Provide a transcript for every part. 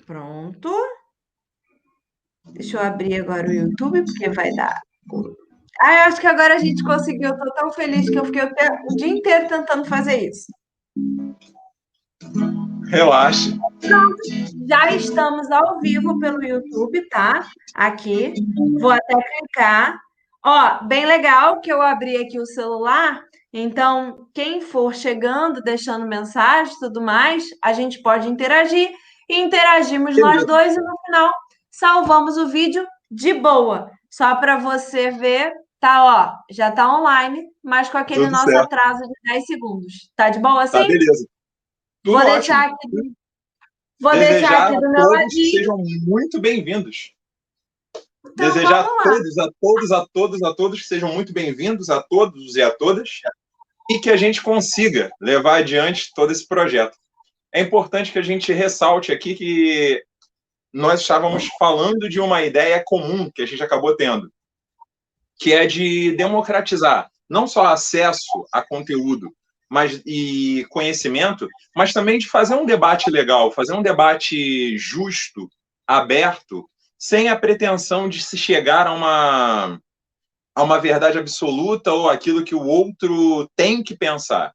Pronto. Deixa eu abrir agora o YouTube, porque vai dar. Ah, eu acho que agora a gente conseguiu. Eu tô tão feliz que eu fiquei o dia inteiro tentando fazer isso. Relaxe. Já estamos ao vivo pelo YouTube, tá? Aqui. Vou até clicar. Ó, bem legal que eu abri aqui o celular. Então, quem for chegando, deixando mensagem e tudo mais, a gente pode interagir. E interagimos nós Beleza. dois e no final salvamos o vídeo de boa. Só para você ver, tá, ó, já tá online, mas com aquele Tudo nosso certo. atraso de 10 segundos. Tá de boa Tá, assim? beleza. Vou Tudo ótimo. deixar aqui, vou deixar Desejar aqui a do meu todos que ladinho. sejam muito bem-vindos. Então Desejar a vamos lá. todos, a todos, a todos, a todos que sejam muito bem-vindos, a todos e a todas, e que a gente consiga levar adiante todo esse projeto. É importante que a gente ressalte aqui que nós estávamos falando de uma ideia comum que a gente acabou tendo, que é de democratizar não só acesso a conteúdo e conhecimento, mas também de fazer um debate legal, fazer um debate justo, aberto, sem a pretensão de se chegar a uma verdade absoluta ou aquilo que o outro tem que pensar.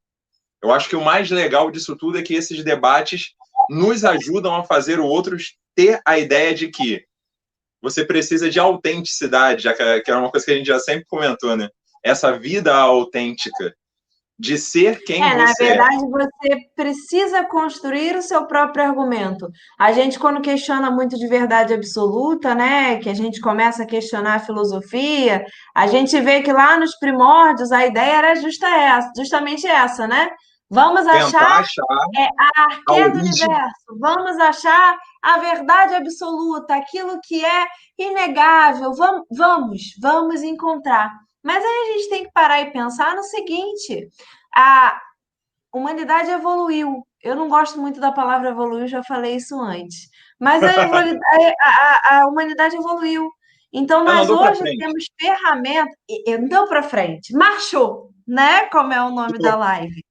Eu acho que o mais legal disso tudo é que esses debates nos ajudam a fazer o outro ter a ideia de que você precisa de autenticidade, já que era uma coisa que a gente já sempre comentou, né? Essa vida autêntica, de ser quem Na você é. verdade, você precisa construir o seu próprio argumento. A gente, quando questiona muito de verdade absoluta, né, que a gente começa a questionar a filosofia, a gente vê que lá nos primórdios a ideia era justamente essa, né? Vamos Tentar achar achar a a arqué do origem. universo, vamos achar a verdade absoluta, aquilo que é inegável, vamos encontrar. Mas aí a gente tem que parar e pensar no seguinte: a humanidade evoluiu. Eu não gosto muito da palavra evoluiu, já falei isso antes. Mas a humanidade evoluiu. Então, Ela nós andou para hoje frente. temos ferramentas, andou para frente, marchou, né? Como é o nome da live.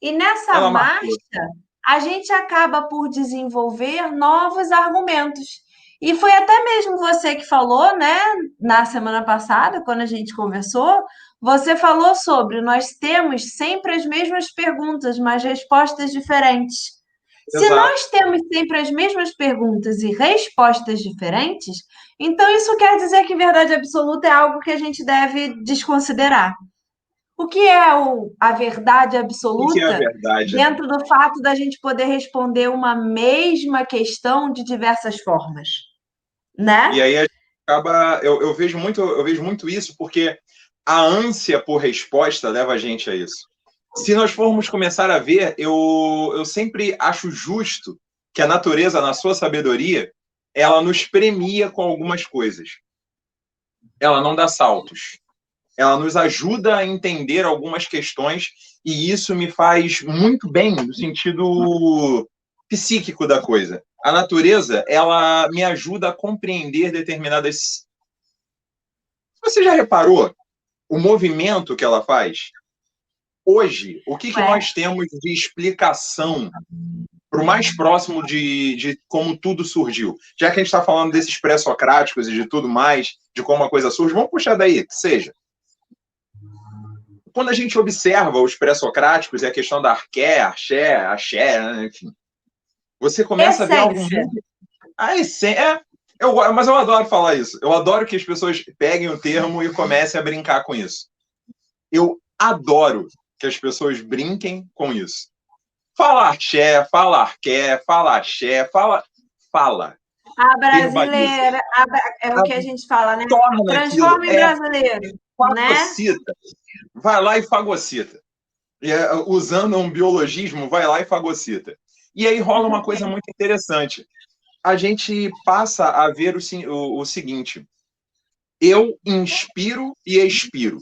E nessa Ela marcha, marcou. a gente acaba por desenvolver novos argumentos. E foi até mesmo você que falou, né, na semana passada, quando a gente conversou, você falou sobre nós temos sempre as mesmas perguntas, mas respostas diferentes. Se Exato. nós temos sempre as mesmas perguntas e respostas diferentes, então isso quer dizer que verdade absoluta é algo que a gente deve desconsiderar. O que é a verdade O que é a absoluta verdade, né? dentro do fato da gente poder responder uma mesma questão de diversas formas, E né? aí a gente acaba. Eu vejo muito isso porque a ânsia por resposta leva a gente a isso. Se nós formos começar a ver, eu sempre acho justo que a natureza, na sua sabedoria, ela nos premia com algumas coisas. Ela não dá saltos. Ela nos ajuda a entender algumas questões e isso me faz muito bem no sentido psíquico da coisa. A natureza, ela me ajuda a compreender determinadas. Você já reparou o movimento que ela faz? Hoje, o que Ué, nós temos de explicação para o mais próximo de como tudo surgiu? Já que a gente está falando desses pré-socráticos e de tudo mais, de como a coisa surge, vamos puxar daí, que seja. Quando a gente observa os pré-socráticos e a questão da arqué, axé, né, enfim, você começa a ver algo essência. muito. Mas eu adoro falar isso. Eu adoro que as pessoas peguem o termo e comecem a brincar com isso. Eu adoro que as pessoas brinquem com isso. Fala axé, fala arqué, fala axé, fala, A verbaliza. brasileira, é o que a gente fala, né? Torna aquilo, Transforma em brasileiro, né? fagocita. Vai lá e fagocita. Usando um biologismo, vai lá e fagocita. E aí rola uma coisa muito interessante. A gente passa a ver o seguinte: eu inspiro e expiro.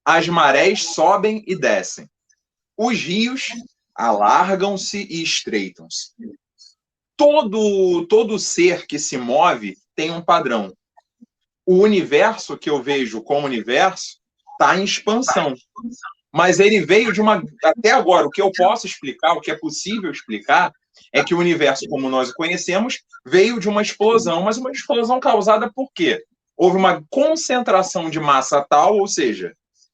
As marés sobem e descem. Os rios alargam-se e estreitam-se. Todo ser que se move tem um padrão. O universo que eu vejo como universo está em expansão. Mas ele veio de uma. Até agora, o que eu posso explicar, o que é possível explicar, é que o universo, como nós o conhecemos, veio de uma explosão, mas uma explosão causada por quê? Houve uma concentração de massa tal, ou seja,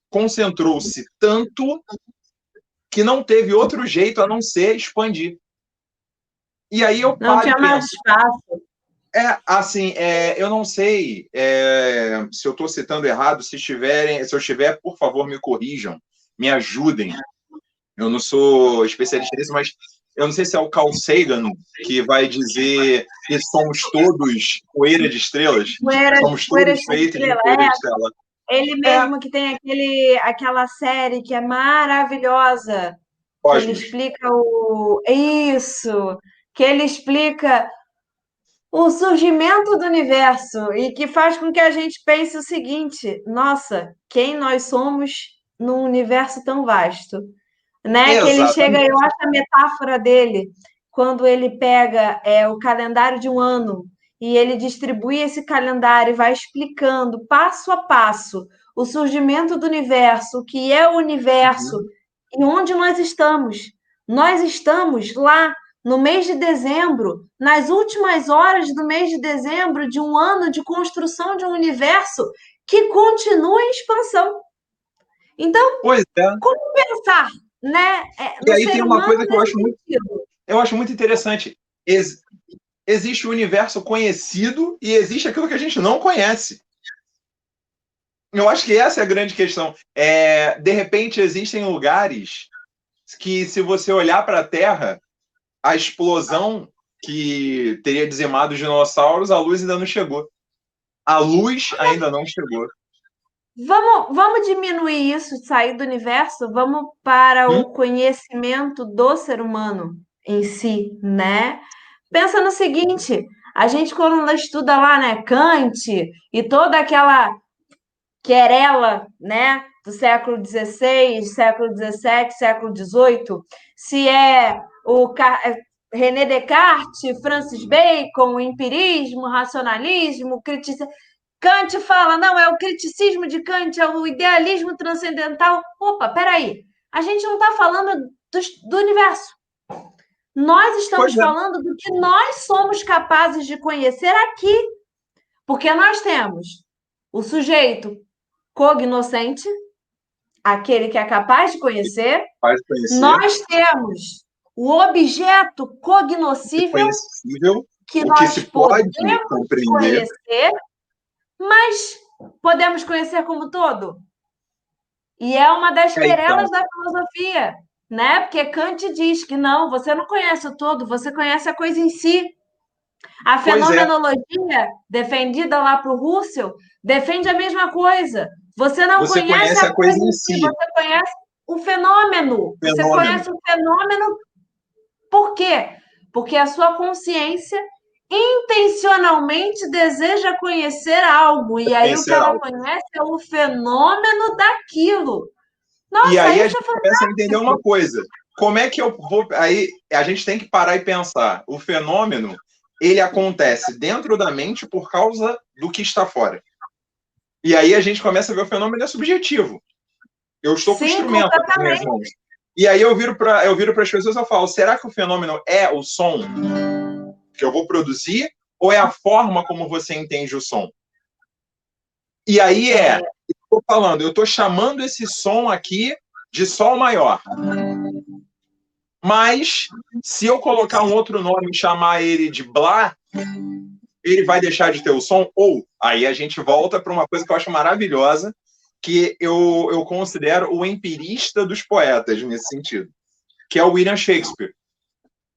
concentrou-se tanto que não teve outro jeito a não ser expandir. E aí eu Não paro e tinha mais penso, espaço. assim, eu não sei se eu estou citando errado, se eu estiver, por favor, me corrijam, me ajudem. Eu não sou especialista nisso, mas eu não sei se é o Carl Sagan que vai dizer que somos todos poeira de estrelas, somos Poeira todos de feitos de estrela. poeira de estrela. Ele É, mesmo que tem aquela série que é maravilhosa, que ele Cosmos. explica o. Isso! Que ele explica o surgimento do universo e que faz com que a gente pense o seguinte: nossa, quem nós somos num universo tão vasto? Né? Que ele chega, eu Exatamente. acho a metáfora dele, quando ele pega o calendário de um ano e ele distribui esse calendário e vai explicando passo a passo o surgimento do universo, o que é o universo Uhum. e onde nós estamos. Nós estamos lá no mês de dezembro, nas últimas horas do mês de dezembro de um ano de construção de um universo que continua em expansão. Então, Pois é. como pensar, né, E no aí tem ser uma humano coisa que nesse sentido? eu acho muito interessante. Existe o universo conhecido e existe aquilo que a gente não conhece. Eu acho que essa é a grande questão. De repente, existem lugares que, se você olhar para a Terra, a explosão que teria dizimado os dinossauros, a luz ainda não chegou. A luz ainda não chegou. Vamos diminuir isso, sair do universo, vamos para Hum? o conhecimento do ser humano em si, né? Pensa no seguinte, a gente quando estuda lá, né, Kant e toda aquela querela, né, do século XVI, século XVII, século XVIII, se é René Descartes, Francis Bacon, o empirismo, o racionalismo, o criticismo. Kant fala, não, é o criticismo de Kant, é o idealismo transcendental. Opa, peraí. A gente não está falando do universo. Nós Pois estamos é. falando do que nós somos capazes de conhecer aqui. Porque nós temos o sujeito cognoscente, aquele que é capaz de conhecer. Faz conhecer, Nós temos o objeto cognoscível, conhecível, que o que nós se pode podemos compreender. conhecer, mas podemos conhecer como todo? E é uma das Então, querelas da filosofia, né? Porque Kant diz que não, você não conhece o todo, você conhece a coisa em si. A pois é, fenomenologia, defendida lá para o Russell, defende a mesma coisa. Você não você conhece conhece a a coisa coisa em em si, si, você conhece o fenômeno. Você fenômeno. conhece o fenômeno por quê? Porque a sua consciência intencionalmente deseja conhecer algo, e aí o que Conhecer ela algo. conhece é o fenômeno daquilo. E Nossa, aí a isso gente é começa a entender uma fantástico. coisa. Como é que eu vou. Aí a gente tem que parar e pensar. O fenômeno, ele acontece dentro da mente por causa do que está fora. E aí a gente começa a ver o fenômeno é subjetivo. Eu estou com o Sim, instrumento nas minhas completamente. mãos. E aí eu viro para as pessoas e eu falo: será que o fenômeno é o som que eu vou produzir ou é a forma como você entende o som? E aí estou falando, eu estou chamando esse som aqui de sol maior. Mas se eu colocar um outro nome e chamar ele de Blá, ele vai deixar de ter o som? Ou aí a gente volta para uma coisa que eu acho maravilhosa, que eu considero o empirista dos poetas nesse sentido, que é o William Shakespeare.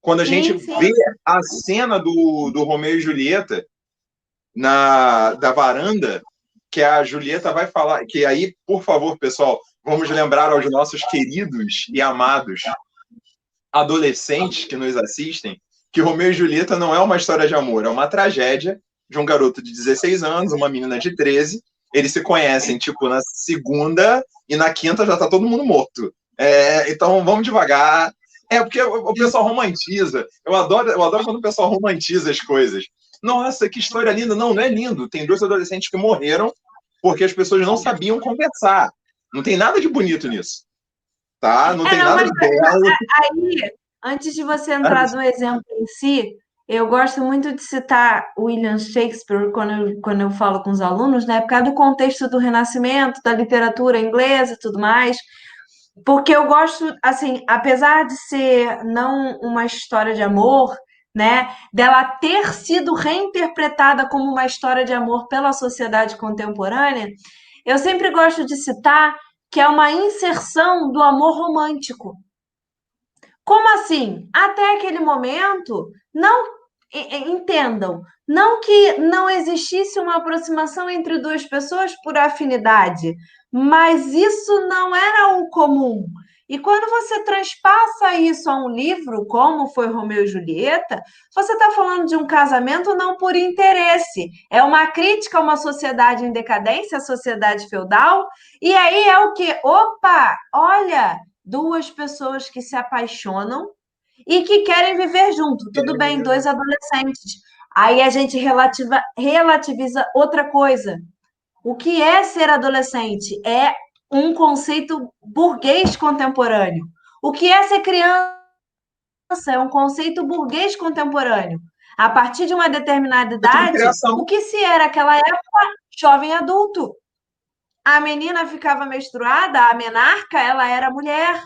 Quando a gente Sim, sim. vê a cena do Romeu e Julieta da varanda, que a Julieta vai falar, que aí, por favor, pessoal, vamos lembrar aos nossos queridos e amados adolescentes que nos assistem que Romeu e Julieta não é uma história de amor, é uma tragédia de um garoto de 16 anos, uma menina de 13. Eles se conhecem, tipo, na segunda e na quinta já tá todo mundo morto. Então, vamos devagar. Porque o pessoal romantiza. Eu adoro quando o pessoal romantiza as coisas. Nossa, que história linda. Não, não é lindo. Tem dois adolescentes que morreram porque as pessoas não sabiam conversar. Não tem nada de bonito nisso. Tá? Não tem Não, nada mas de belo. aí Antes de você Claro. entrar no exemplo em si, eu gosto muito de citar William Shakespeare quando eu falo com os alunos, né? Por causa do contexto do Renascimento, da literatura inglesa e tudo mais. Porque eu gosto, assim, apesar de ser não uma história de amor, né, dela ter sido reinterpretada como uma história de amor pela sociedade contemporânea, eu sempre gosto de citar que é uma inserção do amor romântico. Como assim? Até aquele momento, não entendam, não que não existisse uma aproximação entre duas pessoas por afinidade, mas isso não era o comum. E quando você transpassa isso a um livro, como foi Romeu e Julieta, você está falando de um casamento não por interesse. É uma crítica a uma sociedade em decadência, a sociedade feudal. E aí é o que? Opa, olha, duas pessoas que se apaixonam e que querem viver junto. Tudo bem, dois adolescentes. Aí a gente relativiza outra coisa. O que é ser adolescente? É um conceito burguês contemporâneo. O que é ser criança? É um conceito burguês contemporâneo. A partir de uma determinada É tudo idade, o criação. que se era aquela época? Jovem adulto. A menina ficava menstruada, a menarca, ela era mulher.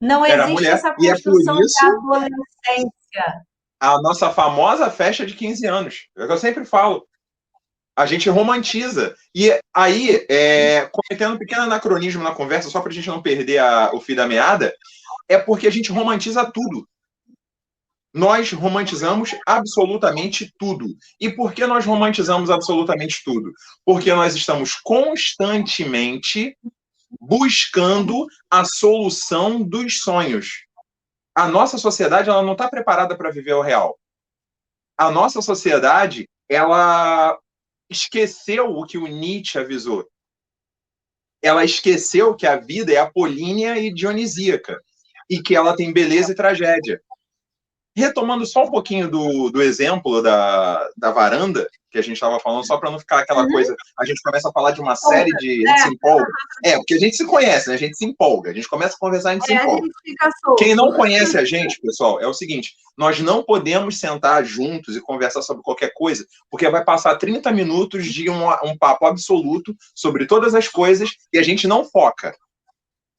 Não Era existe mulher. essa E é por construção de isso adolescência. a nossa famosa festa de 15 anos. É o que eu sempre falo. A gente romantiza. E aí, cometendo um pequeno anacronismo na conversa, só para a gente não perder o fio da meada, é porque a gente romantiza tudo. Nós romantizamos absolutamente tudo. E por que nós romantizamos absolutamente tudo? Porque nós estamos constantemente buscando a solução dos sonhos. A nossa sociedade ela não está preparada para viver o real. A nossa sociedade ela esqueceu o que o Nietzsche avisou. Ela esqueceu que a vida é apolínea e dionisíaca e que ela tem beleza e tragédia. Retomando só um pouquinho do exemplo da varanda, que a gente estava falando, só para não ficar aquela Uhum. coisa, a gente começa a falar de uma série de. A gente se empolga. Porque a gente se conhece, né? A gente se empolga. A gente começa a conversar, a gente se A empolga. gente fica Quem solto. não conhece a gente, pessoal, é o seguinte: nós não podemos sentar juntos e conversar sobre qualquer coisa, porque vai passar 30 minutos de um papo absoluto sobre todas as coisas e a gente não foca.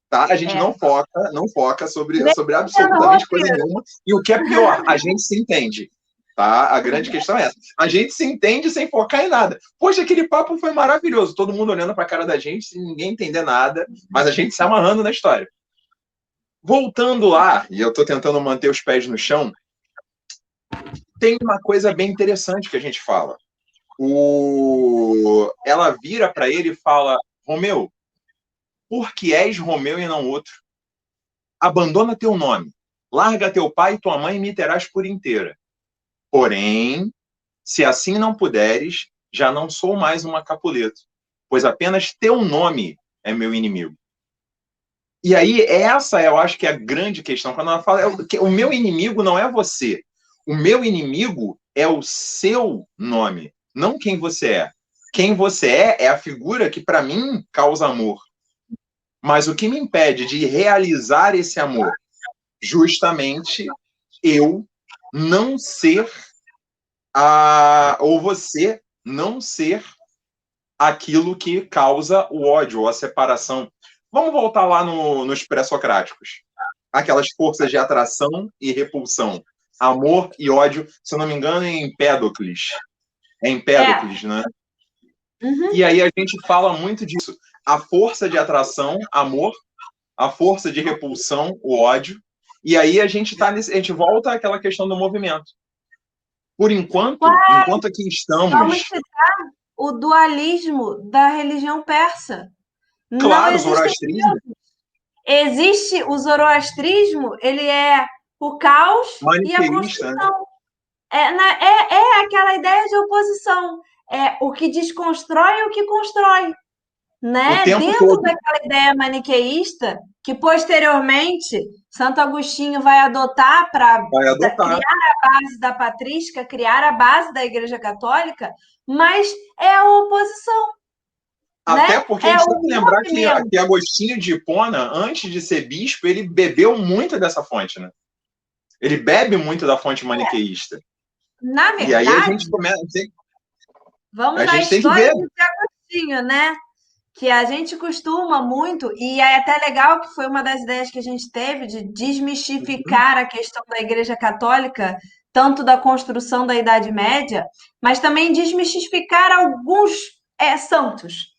Tá? A gente É. não foca Nem sobre tendo absolutamente coisa roteiro. nenhuma. E o que é pior, a gente se entende. Tá? A grande questão é essa. A gente se entende sem focar em nada. Poxa, aquele papo foi maravilhoso. Todo mundo olhando para a cara da gente, sem ninguém entender nada, mas a gente se amarrando na história. Voltando lá, e eu estou tentando manter os pés no chão, tem uma coisa bem interessante que a gente fala. Ela vira para ele e fala: Romeu, por que és Romeu e não outro? Abandona teu nome, larga teu pai e tua mãe e me terás por inteira. Porém, se assim não puderes, já não sou mais uma Capuleto, pois apenas teu nome é meu inimigo. E aí, essa eu acho que é a grande questão. Quando ela fala, o meu inimigo não é você. O meu inimigo é o seu nome, não quem você é. Quem você é a figura que, para mim, causa amor. Mas o que me impede de realizar esse amor? Justamente eu não ser ou você não ser aquilo que causa o ódio ou a separação. Vamos voltar lá nos pré-socráticos. Aquelas forças de atração e repulsão. Amor e ódio, se eu não me engano, é Empédocles. É É. Empédocles, né? Uhum. E aí a gente fala muito disso. A força de atração, amor, a força de repulsão, o ódio. E aí a gente volta àquela questão do movimento. Por enquanto aqui Vamos estamos, citar o dualismo da religião persa. Não claro, existem zoroastrismo, deuses. Existe o zoroastrismo, ele é o caos e a maniqueísta, né? construção. É aquela ideia de oposição. É o que desconstrói e o que constrói. O Né? tempo Dentro todo daquela ideia maniqueísta, que posteriormente Santo Agostinho vai adotar para vai adotar. criar a base da patrística, criar a base da Igreja Católica, mas é a oposição, Até né? porque a É gente tem o que lembrar que movimento. Agostinho de Hipona, antes de ser bispo, ele bebeu muito dessa fonte, né? Ele bebe muito da fonte maniqueísta. Na E aí a verdade, gente começa. vamos A na gente tem que história ver. de Agostinho, né? Que a gente costuma muito, e é até legal que foi uma das ideias que a gente teve de Uhum. desmistificar a questão da Igreja Católica, tanto da construção da Idade Média, mas também desmistificar alguns santos.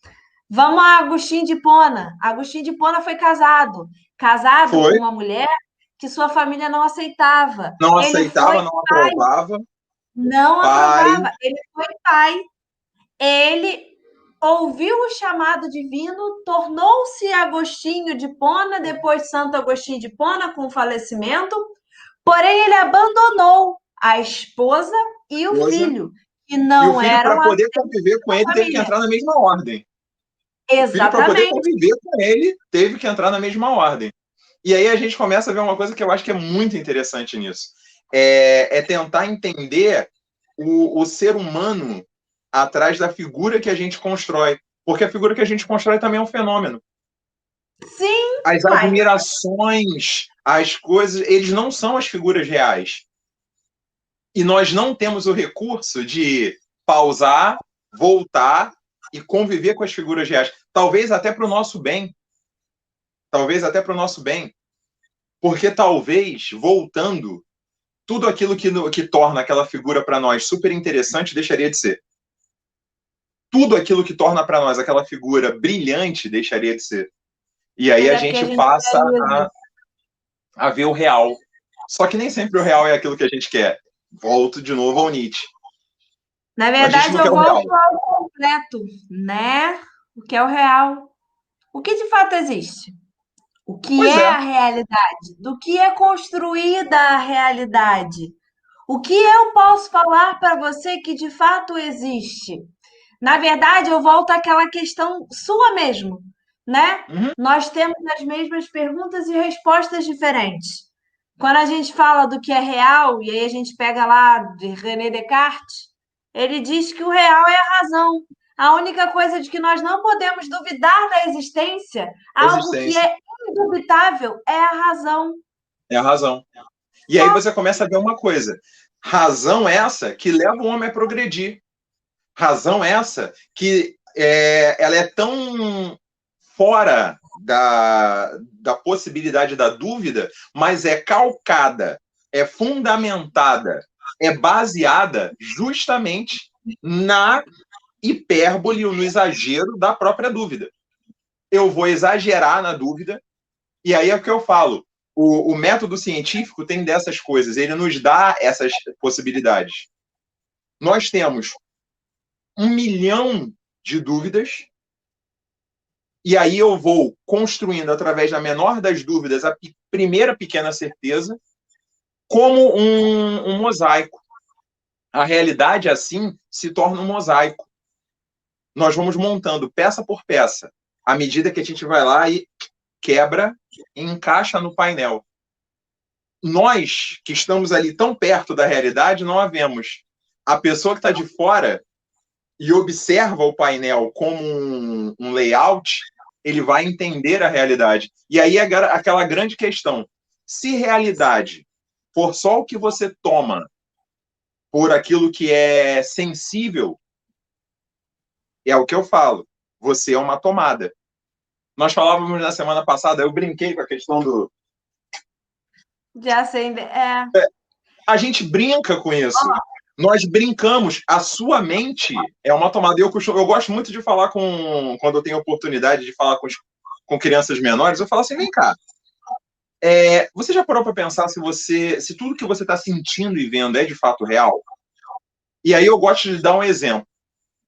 Vamos a Agostinho de Hipona. Agostinho de Hipona foi casado com Foi, uma mulher que sua família não aceitava. não Ele foi aceitava, não aprovava. não Pai, aprovava. Ele foi pai. Ele ouviu o chamado divino, tornou-se Agostinho de Hipona, depois Santo Agostinho de Hipona, com o falecimento, porém ele abandonou a esposa e o esposa. filho, que E o não filho, para eram a poder conviver com ele, teve que família. entrar na mesma ordem. O filho, para poder Exatamente. conviver com ele, teve que entrar na mesma ordem. E aí a gente começa a ver uma coisa que eu acho que é muito interessante nisso. É tentar entender o ser humano atrás da figura que a gente constrói. Porque a figura que a gente constrói também é um fenômeno. Sim, As uai. admirações, as coisas, eles não são as figuras reais. E nós não temos o recurso de pausar, voltar e conviver com as figuras reais. Talvez até para o nosso bem. Talvez até para o nosso bem. Porque talvez, voltando, tudo aquilo que torna aquela figura para nós super interessante deixaria de ser. Tudo aquilo que torna para nós aquela figura brilhante deixaria de ser. E aí Mas a é porque a gente gente passa idealiza. a ver o real. Só que nem sempre o real é aquilo que a gente quer. Volto de novo ao Nietzsche. Na A gente verdade, não quer eu o real. volto ao completo, né? O que é o real. O que de fato existe? O que Pois é é. a realidade? Do que é construída a realidade? O que eu posso falar para você que de fato existe? Na verdade, eu volto àquela questão sua mesmo, né? Uhum. Nós temos as mesmas perguntas e respostas diferentes. Quando a gente fala do que é real, e aí a gente pega lá de René Descartes, ele diz que o real é a razão. A única coisa de que nós não podemos duvidar da existência, algo que Existência. é indubitável, é a razão. É a razão. E aí Só. você começa a ver uma coisa. Razão essa que leva o homem a progredir. Razão essa que ela é tão fora da possibilidade da dúvida, mas é calcada, é fundamentada, é baseada justamente na hipérbole ou no exagero da própria dúvida. Eu vou exagerar na dúvida, e aí é o que eu falo. O método científico tem dessas coisas, ele nos dá essas possibilidades. Nós temos 1 milhão de dúvidas, e aí eu vou construindo, através da menor das dúvidas, a primeira pequena certeza, como um mosaico. A realidade, assim, se torna um mosaico. Nós vamos montando peça por peça, à medida que a gente vai lá e quebra e encaixa no painel. Nós, que estamos ali tão perto da realidade, não a vemos. A pessoa que está de fora e observa o painel como um layout, ele vai entender a realidade. E aí é aquela grande questão. Se realidade for só o que você toma por aquilo que é sensível, é o que eu falo. Você é uma tomada. Nós falávamos na semana passada, eu brinquei com a questão do. De acender. É. A gente brinca com isso. Nós brincamos. A sua mente é uma tomada. Eu gosto muito de falar quando eu tenho oportunidade de falar com crianças menores, eu falo assim: vem cá. Você já parou para pensar se tudo que você está sentindo e vendo é de fato real? E aí eu gosto de dar um exemplo.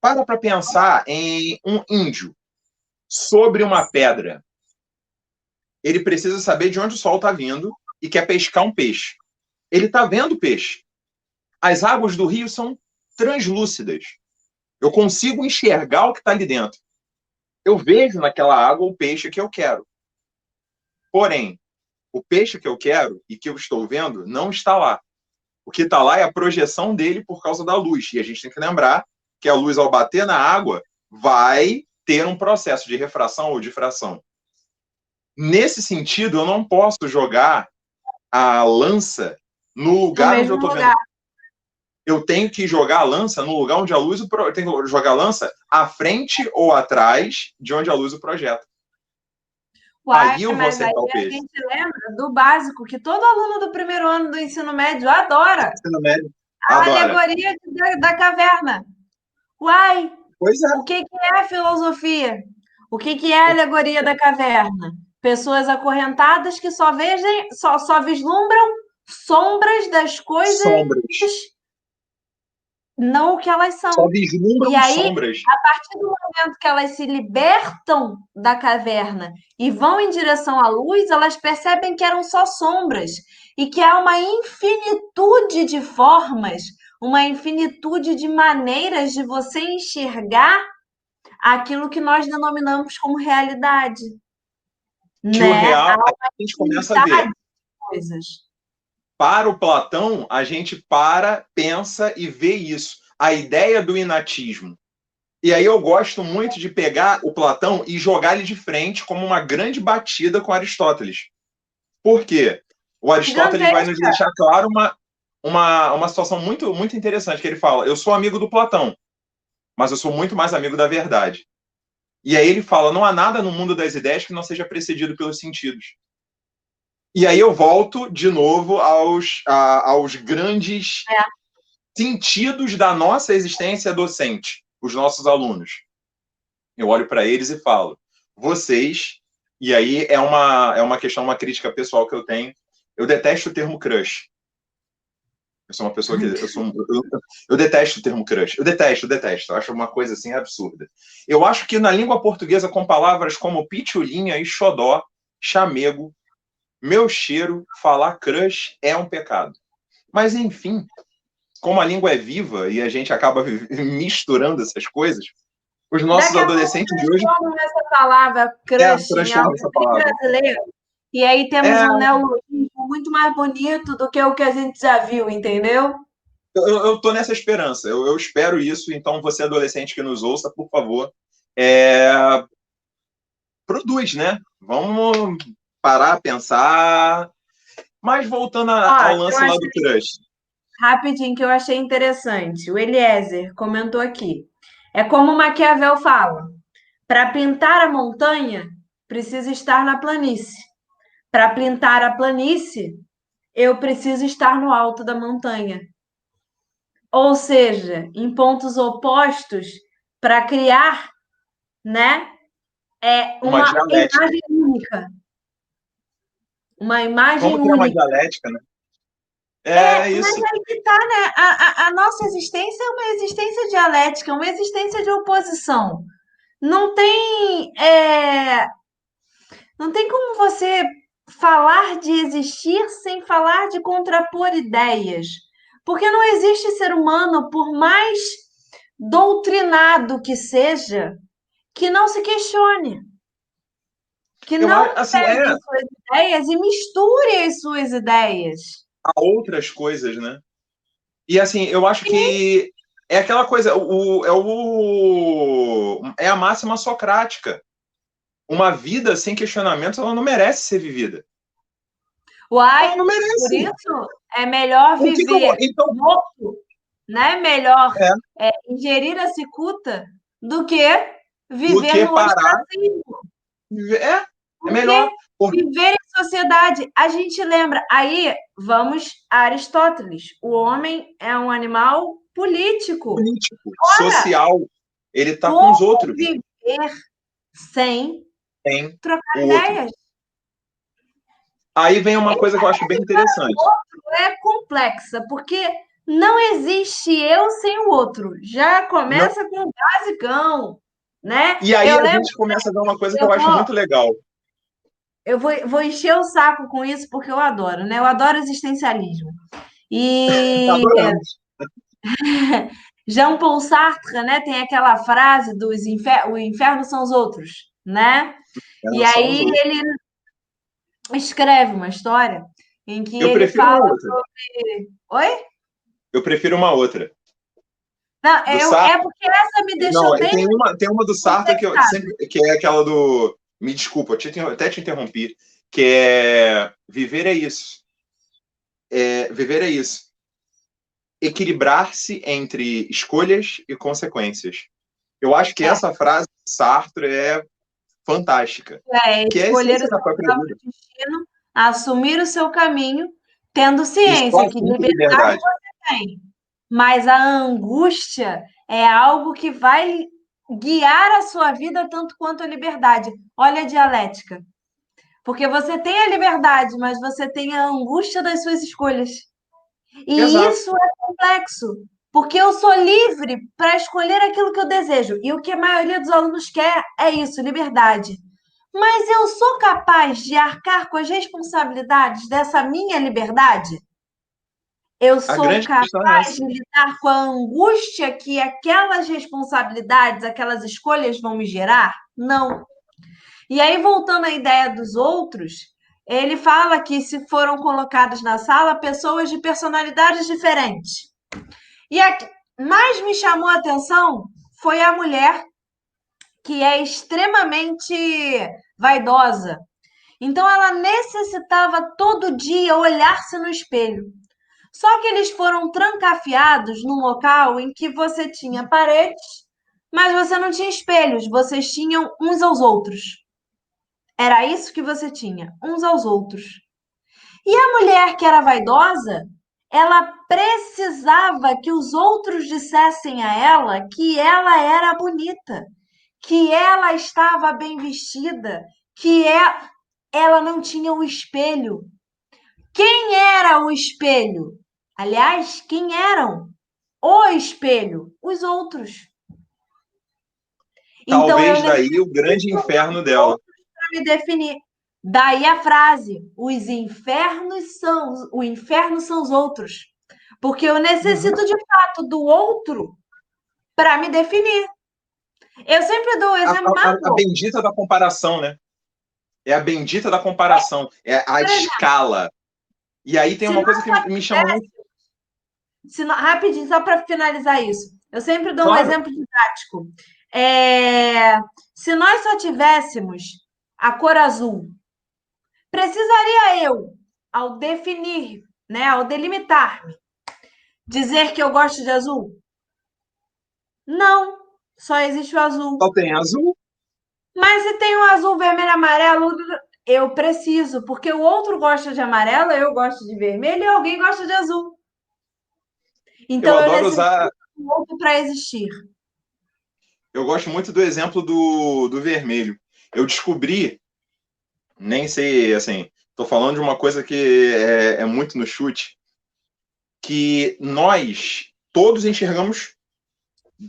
Para pensar em um índio sobre uma pedra. Ele precisa saber de onde o sol está vindo e quer pescar um peixe. Ele está vendo o peixe. As águas do rio são translúcidas. Eu consigo enxergar o que está ali dentro. Eu vejo naquela água o peixe que eu quero. Porém, o peixe que eu quero e que eu estou vendo não está lá. O que está lá é a projeção dele por causa da luz. E a gente tem que lembrar que a luz, ao bater na água, vai ter um processo de refração ou difração. Nesse sentido, eu não posso jogar a lança no No lugar onde eu mesmo estou vendo. lugar. Eu tenho que jogar a lança no lugar onde a luz... Eu tenho que jogar a lança à frente ou atrás de onde a luz o projeta. Uai, Aí eu vou mas aí acertar o a peso. gente lembra do básico, que todo aluno do primeiro ano do ensino médio adora. Ensino médio. A Adora. alegoria da caverna. Uai, Pois é. o que que é a filosofia? O que que é a alegoria da caverna? Pessoas acorrentadas que só vislumbram sombras das coisas, Sombras. não o que elas Só são. E vislumbram aí, sombras. a partir do momento que elas se libertam da caverna e vão em direção à luz, elas percebem que eram só sombras e que há uma infinitude de formas, uma infinitude de maneiras de você enxergar aquilo que nós denominamos como realidade, Que o né? Há real, a uma gente começa a infinidade ver. de coisas. Para o Platão, a gente pensa e vê isso. A ideia do inatismo. E aí eu gosto muito de pegar o Platão e jogar ele de frente como uma grande batida com Aristóteles. Por quê? O Aristóteles vai nos Gigantesca. deixar claro uma situação muito, muito interessante, que ele fala, eu sou amigo do Platão, mas eu sou muito mais amigo da verdade. E aí ele fala, não há nada no mundo das ideias que não seja precedido pelos sentidos. E aí eu volto de novo aos grandes É. sentidos da nossa existência docente, os nossos alunos. Eu olho para eles e falo, vocês, e aí é uma questão, uma crítica pessoal que eu tenho, eu detesto o termo crush. Eu sou uma pessoa que. Eu detesto o termo crush. Eu detesto. Eu acho uma coisa assim absurda. Eu acho que na língua portuguesa, com palavras como pitulinha e xodó, chamego, meu cheiro, falar crush é um pecado. Mas, enfim, como a língua é viva e a gente acaba misturando essas coisas, os nossos Daqui a pouco adolescentes de hoje transformam essa palavra crush em transformam algo essa bem palavra. brasileiro. E aí temos É, um neologismo muito mais bonito do que o que a gente já viu, entendeu? eu tô nessa esperança. Eu espero isso. Então, você adolescente que nos ouça, por favor, produz, né? Vamos parar, pensar. Mas voltando ao Ó, eu lance lá do achei crush. rapidinho que eu achei interessante. O Eliezer comentou aqui. É como Maquiavel fala: para pintar a montanha, precisa estar na planície. Para pintar a planície, eu preciso estar no alto da montanha. Ou seja, em pontos opostos, para criar, né, Uma uma dialética. imagem única. Uma imagem Como criar uma única. dialética, né? É Mas isso. aí que tá, né? A nossa existência é uma existência dialética, uma existência de oposição. Não tem, não tem como você falar de existir sem falar de contrapor ideias. Porque não existe ser humano, por mais doutrinado que seja, que não se questione, que Eu não acho, assim, pegue suas ideias e misture as suas ideias. há outras coisas, né? E assim, eu acho que é aquela coisa, é a máxima socrática. Uma vida sem questionamentos, ela não merece ser vivida. Ela Uai, não por merece. isso é melhor O que que eu, viver então, morto, né? Melhor é, ingerir a cicuta do que do viver que no parar, ostracismo. é Porque melhor. viver em sociedade, a gente lembra. Aí vamos a Aristóteles. O homem é um animal político. Político, Ora, social, ele está com os como outros, viver sem tem trocar o outro. ideias? Aí vem uma coisa que eu acho bem interessante. É complexa, porque não existe eu sem o outro. Já Não, começa com o basicão, né? e aí Eu a lembro, gente começa a ver uma coisa que eu eu acho vou, muito legal. vou encher o saco com isso porque eu adoro, né? Eu adoro existencialismo. E Adoramos. Jean-Paul Sartre, né, tem aquela frase dos o inferno são os outros, né? E Elas são os aí outros. ele escreve uma história em que Eu ele prefiro fala uma outra. sobre. Oi? Eu prefiro uma outra. Não, Do Sartre. é porque essa me Não, deixou bem tem uma do Sartre que eu complexada. sempre, que é aquela do. Me desculpa, até te interrompi. Que é viver é isso. Viver é isso. Equilibrar-se entre escolhas e consequências. Eu acho que essa frase de Sartre é fantástica. Que é a Escolher o essência seu da própria próprio vida. destino, assumir o seu caminho, tendo E só ciência que assim com liberdade liberdade. você tem. Mas a angústia é algo que vai guiar a sua vida tanto quanto a liberdade. Olha a dialética. Porque você tem a liberdade, mas você tem a angústia das suas escolhas. E Exato. isso é complexo, porque eu sou livre para escolher aquilo que eu desejo. E o que a maioria dos alunos quer é isso, liberdade. Mas eu sou capaz de arcar com as responsabilidades dessa minha liberdade? Eu A sou grande questão é capaz essa. de lidar com a angústia que aquelas responsabilidades, aquelas escolhas vão me gerar? Não. E aí, voltando à ideia dos outros, ele fala que se foram colocadas na sala pessoas de personalidades diferentes. E a que mais me chamou a atenção foi a mulher que é extremamente vaidosa. Então ela necessitava todo dia olhar-se no espelho. Só que eles foram trancafiados num local em que você tinha paredes, mas você não tinha espelhos, vocês tinham uns aos outros. Era isso que você tinha, uns aos outros. E a mulher que era vaidosa, ela precisava que os outros dissessem a ela que ela era bonita, que ela estava bem vestida, que ela não tinha o espelho. Quem era o espelho? Aliás, quem eram o espelho? Os outros. Então eu Talvez necessito daí o grande inferno dos dela. outros para me definir. Daí a frase: o inferno são os outros. Porque eu Uhum. necessito de fato do outro para me definir. Eu sempre dou o exemplo mais A bobo. bendita da comparação, né? É a bendita da comparação. É a Por exemplo, escala. E aí tem se uma nós coisa que me chama muito. rapidinho, só para finalizar isso, eu sempre dou um Claro. exemplo didático. É, se nós só tivéssemos a cor azul, precisaria eu, ao definir, né, ao delimitar-me, dizer que eu gosto de azul? Não, só existe o azul. Só tem azul. Mas se tem o azul, vermelho, amarelo, eu preciso, porque o outro gosta de amarelo, eu gosto de vermelho e alguém gosta de azul. Eu Então eu adoro necessito usar. do outro para existir. Eu gosto muito do exemplo do vermelho. Eu descobri, nem sei, assim, estou falando de uma coisa que é muito no chute, que nós todos enxergamos,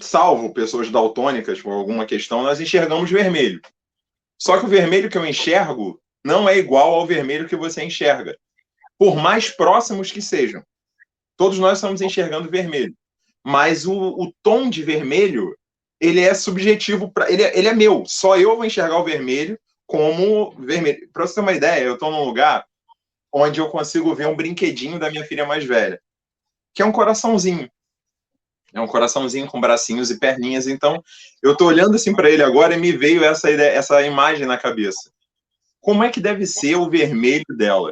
salvo pessoas daltônicas por alguma questão, nós enxergamos vermelho. Só que o vermelho que eu enxergo não é igual ao vermelho que você enxerga, por mais próximos que sejam. Todos nós estamos enxergando vermelho. Mas o tom de vermelho, ele é subjetivo, ele é meu. Só eu vou enxergar o vermelho como vermelho. Para você ter uma ideia, eu estou num lugar onde eu consigo ver um brinquedinho da minha filha mais velha, que é um coraçãozinho. É um coraçãozinho com bracinhos e perninhas. Então, eu estou olhando assim para ele agora e me veio essa ideia, essa imagem na cabeça. Como é que deve ser o vermelho dela?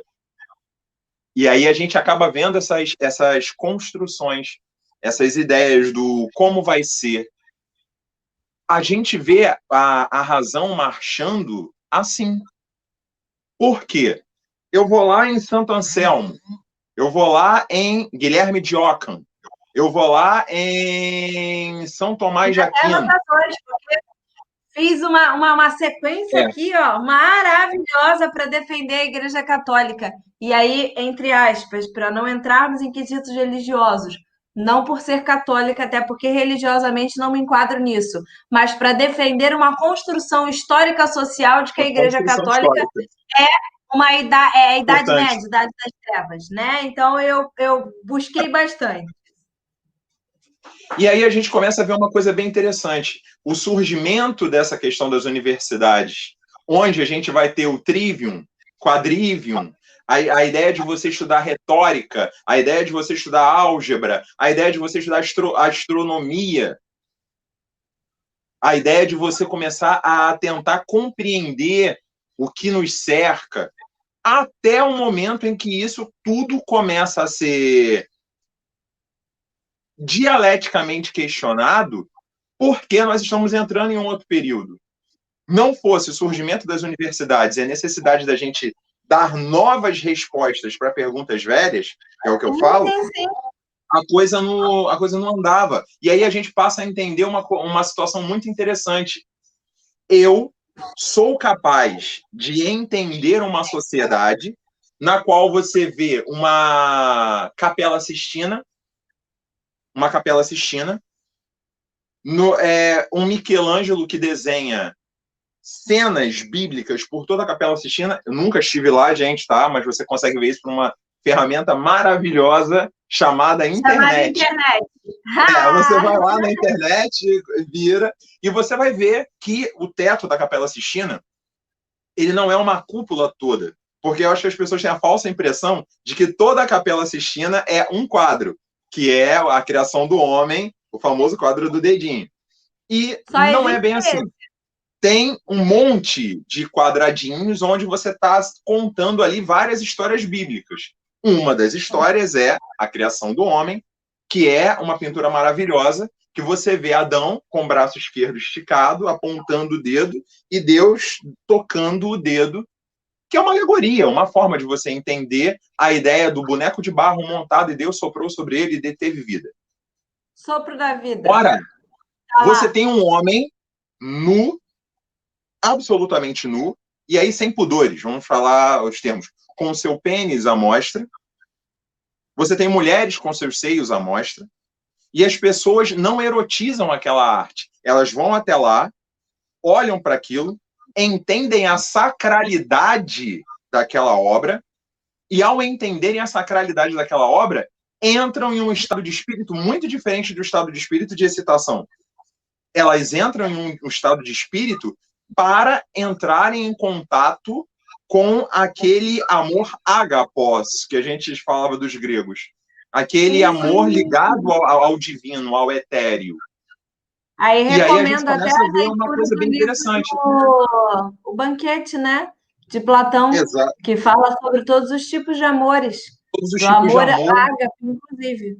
E aí a gente acaba vendo essas construções, essas ideias do como vai ser. A gente vê a razão marchando assim. Por quê? Eu vou lá em Santo Anselmo, eu vou lá em Guilherme de Ockham, eu vou lá em São Tomás de Aquino. Anotações, fiz uma sequência É, aqui, ó, maravilhosa para defender a Igreja Católica. E aí, entre aspas, para não entrarmos em quesitos religiosos, não por ser católica, até porque religiosamente não me enquadro nisso, mas para defender uma construção histórica social de que a uma Igreja construção Católica histórica. é a Idade Importante. Média, Idade das Trevas, né? Então eu busquei bastante. E aí a gente começa a ver uma coisa bem interessante. O surgimento dessa questão das universidades, onde a gente vai ter o trivium, quadrivium, a ideia de você estudar retórica, a ideia de você estudar álgebra, a ideia de você estudar astronomia, a ideia de você começar a tentar compreender o que nos cerca. até o momento em que isso tudo começa a ser dialeticamente questionado, porque nós estamos entrando em um outro período. Não fosse o surgimento das universidades e a necessidade da gente dar novas respostas para perguntas velhas, que é o que eu falo, a coisa não andava. E aí a gente passa a entender uma situação muito interessante. Eu sou capaz de entender uma sociedade na qual você vê uma Capela Sistina, um Michelangelo que desenha cenas bíblicas por toda a Capela Sistina. Eu nunca estive lá, gente, tá? Mas você consegue ver isso por uma ferramenta maravilhosa chamada internet. Você vai lá na internet, vira, e você vai ver que o teto da Capela Sistina, ele não é uma cúpula toda. Porque eu acho que as pessoas têm a falsa impressão de que toda a Capela Sistina é um quadro, que é a criação do homem, o famoso quadro do dedinho. E não é bem assim. Tem um monte de quadradinhos onde você está contando ali várias histórias bíblicas. Uma das histórias é a criação do homem, que é uma pintura maravilhosa, que você vê Adão com o braço esquerdo esticado, apontando o dedo, e Deus tocando o dedo, que é uma alegoria, uma forma de você entender a ideia do boneco de barro montado e Deus soprou sobre ele e teve vida. Sopro da vida. Ora, você tem um homem nu, absolutamente nu, e aí sem pudores, vamos falar os termos, com seu pênis à mostra. Você tem mulheres com seus seios à mostra, e as pessoas não erotizam aquela arte. Elas vão até lá, olham para aquilo, entendem a sacralidade daquela obra, e ao entenderem a sacralidade daquela obra, entram em um estado de espírito muito diferente do estado de espírito de excitação. Elas entram em um estado de espírito para entrarem em contato com aquele amor ágapos, que a gente falava dos gregos. Aquele amor ligado ao divino, ao etéreo. Aí recomendo até a ver uma coisa bem interessante. O Banquete, né? De Platão, Exato. Que fala sobre todos os tipos de amores. Todos os tipos de amor. Ágape, inclusive.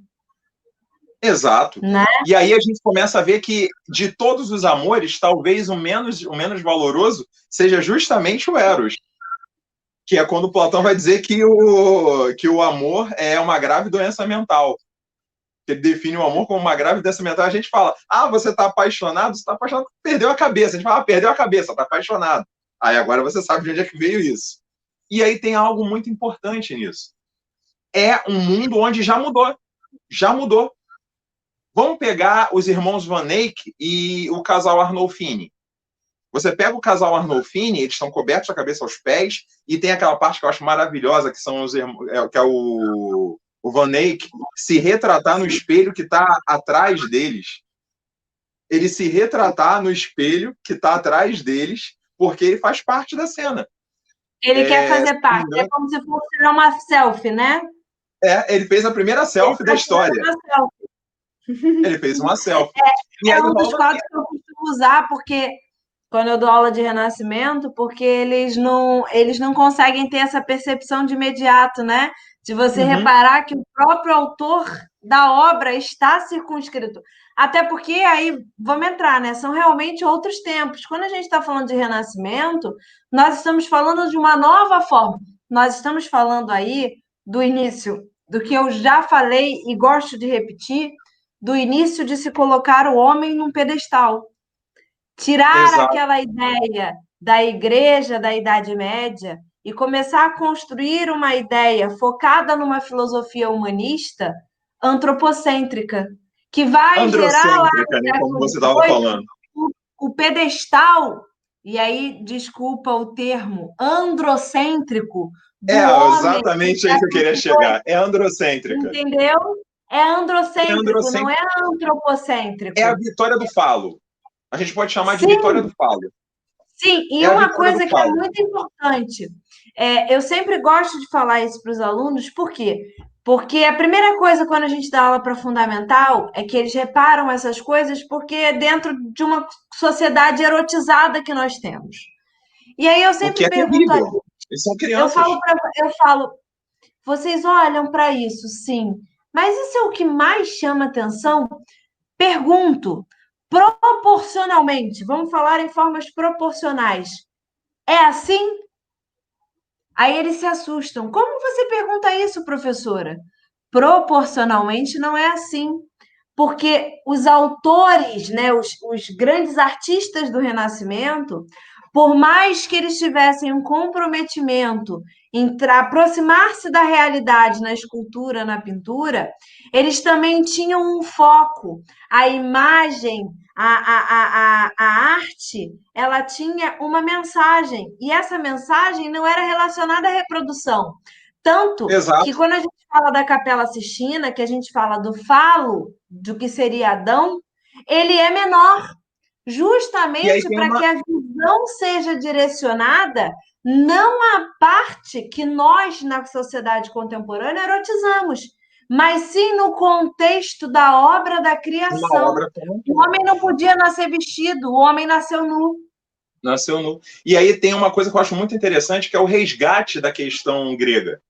Exato. Né? E aí a gente começa a ver que de todos os amores, talvez o menos valoroso seja justamente o Eros. Que é quando Platão vai dizer que o amor é uma grave doença mental. Ele define o amor como uma grave doença mental. A gente fala, você está apaixonado? Você está apaixonado, perdeu a cabeça. A gente fala, perdeu a cabeça, está apaixonado. Aí agora você sabe de onde é que veio isso. E aí tem algo muito importante nisso. É um mundo onde já mudou. Já mudou. Vamos pegar os irmãos Van Eyck e o casal Arnolfini. Você pega o casal Arnolfini, eles estão cobertos da cabeça aos pés, e tem aquela parte que eu acho maravilhosa, que são os que é o Van Eyck se retratar no espelho que está atrás deles. Ele se retratar no espelho que está atrás deles, porque ele faz parte da cena. Ele quer fazer parte. É como se fosse tirar uma selfie, né? Ele fez a primeira selfie da história. Ele fez uma selfie. É um dos quadros que eu costumo usar, porque quando eu dou aula de renascimento, porque eles não conseguem ter essa percepção de imediato, né? De você reparar que o próprio autor da obra está circunscrito. Até porque aí, vamos entrar, né? São realmente outros tempos. Quando a gente está falando de renascimento, nós estamos falando de uma nova forma. Nós estamos falando aí do início, do que eu já falei e gosto de repetir, do início de se colocar o homem num pedestal. Tirar aquela ideia da igreja da Idade Média e começar a construir uma ideia focada numa filosofia humanista antropocêntrica, que vai gerar lá, né, como você estava falando. O pedestal, e aí, desculpa o termo, androcêntrico do homem. Exatamente aí que eu queria chegar. É androcêntrica. Entendeu? É androcêntrico, não é antropocêntrico. É a vitória do falo. A gente pode chamar de vitória do falo. Sim, e uma coisa que é muito importante, eu sempre gosto de falar isso para os alunos, por quê? Porque a primeira coisa quando a gente dá aula para fundamental é que eles reparam essas coisas porque é dentro de uma sociedade erotizada que nós temos. E aí eu sempre pergunto a eles, Eles são Eu crianças. falo, eu falo, vocês olham para isso, sim, mas isso é o que mais chama atenção? Pergunto, proporcionalmente, vamos falar em formas proporcionais. É assim? Aí eles se assustam. Como você pergunta isso, professora? Proporcionalmente não é assim. Porque os autores, né, os grandes artistas do Renascimento, por mais que eles tivessem um comprometimento em aproximar-se da realidade na escultura, na pintura, eles também tinham um foco. A imagem, a arte, ela tinha uma mensagem, e essa mensagem não era relacionada à reprodução. Tanto que Exato. quando a gente fala da Capela Sistina, que a gente fala do falo, do que seria Adão, ele é menor, E aí justamente tem para uma. que a visão seja direcionada não à parte que nós, na sociedade contemporânea, erotizamos, mas sim no contexto da obra da Uma criação. obra como um O todo. homem não podia nascer vestido, o homem nasceu nu. Nasceu nu. E aí tem uma coisa que eu acho muito interessante, que é o resgate da questão grega.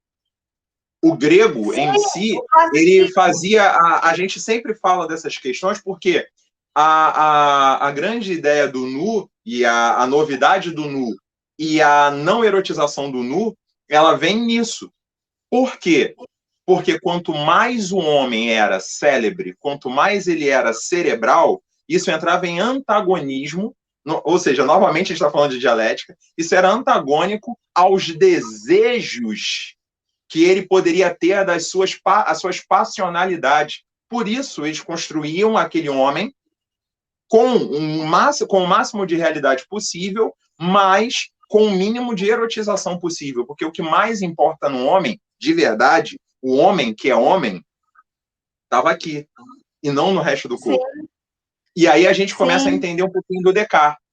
O grego Sim, em si, o ele classicismo. fazia. A gente sempre fala dessas questões porque a grande ideia do nu e a novidade do nu e a não erotização do nu, ela vem nisso. Por quê? Porque quanto mais o homem era célebre, quanto mais ele era cerebral, isso entrava em antagonismo, ou seja, novamente a gente está falando de dialética, isso era antagônico aos desejos que ele poderia ter as suas passionalidades. Por isso, eles construíam aquele homem com o máximo de realidade possível, mas com o mínimo de erotização possível. Porque o que mais importa no homem, de verdade, o homem que é homem, estava aqui, e não no resto do Sim, corpo. E aí a gente começa a sim, entender um pouquinho do Descartes.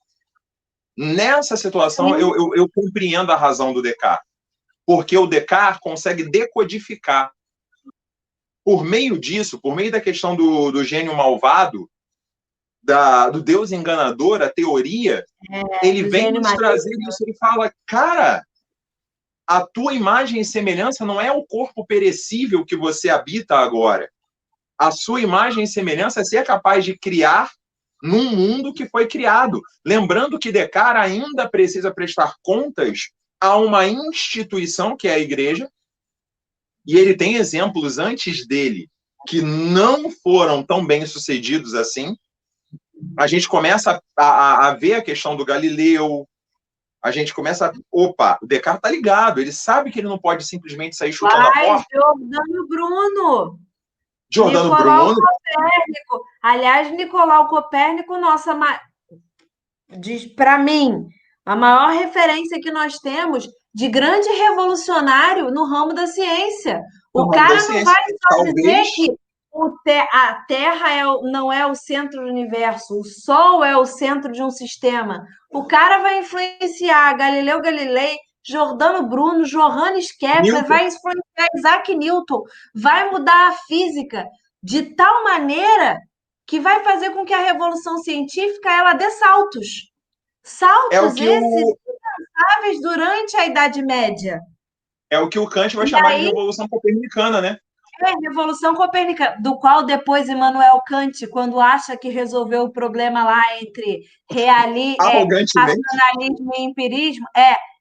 Nessa situação, sim. eu compreendo a razão do Descartes, porque o Descartes consegue decodificar. Por meio disso, por meio da questão do gênio malvado, do Deus enganador, a teoria, ele Do vem gênio nos trazer maligno. isso. Ele fala, cara, a tua imagem e semelhança não é o corpo perecível que você habita agora. A sua imagem e semelhança é ser capaz de criar num mundo que foi criado. Lembrando que Descartes ainda precisa prestar contas a uma instituição que é a igreja, e ele tem exemplos antes dele que não foram tão bem sucedidos assim. A gente começa a ver a questão do Galileu, a gente começa. Opa, o Descartes tá ligado, ele sabe que ele não pode simplesmente sair chutando a Mas porta. Giordano Bruno, Giordano Nicolau Bruno, Copérnico. Aliás, Nicolau Copérnico, nossa, diz para mim, a maior referência que nós temos de grande revolucionário no ramo da ciência. no O ramo da cara não ciência, vai só dizer talvez. que a Terra não é o centro do universo, o Sol é o centro de um sistema. O cara vai influenciar Galileu Galilei, Giordano Bruno, Johannes Kepler, Newton. vai influenciar Isaac Newton, vai mudar a física de tal maneira que vai fazer com que a revolução científica ela dê saltos. É o Saltos que esses o, impensáveis durante a Idade Média. é o que o Kant vai E chamar de aí, revolução copernicana, né? é a Revolução Copérnica, do qual depois Immanuel Kant, quando acha que resolveu o problema lá entre Arrogantemente. racionalismo e empirismo,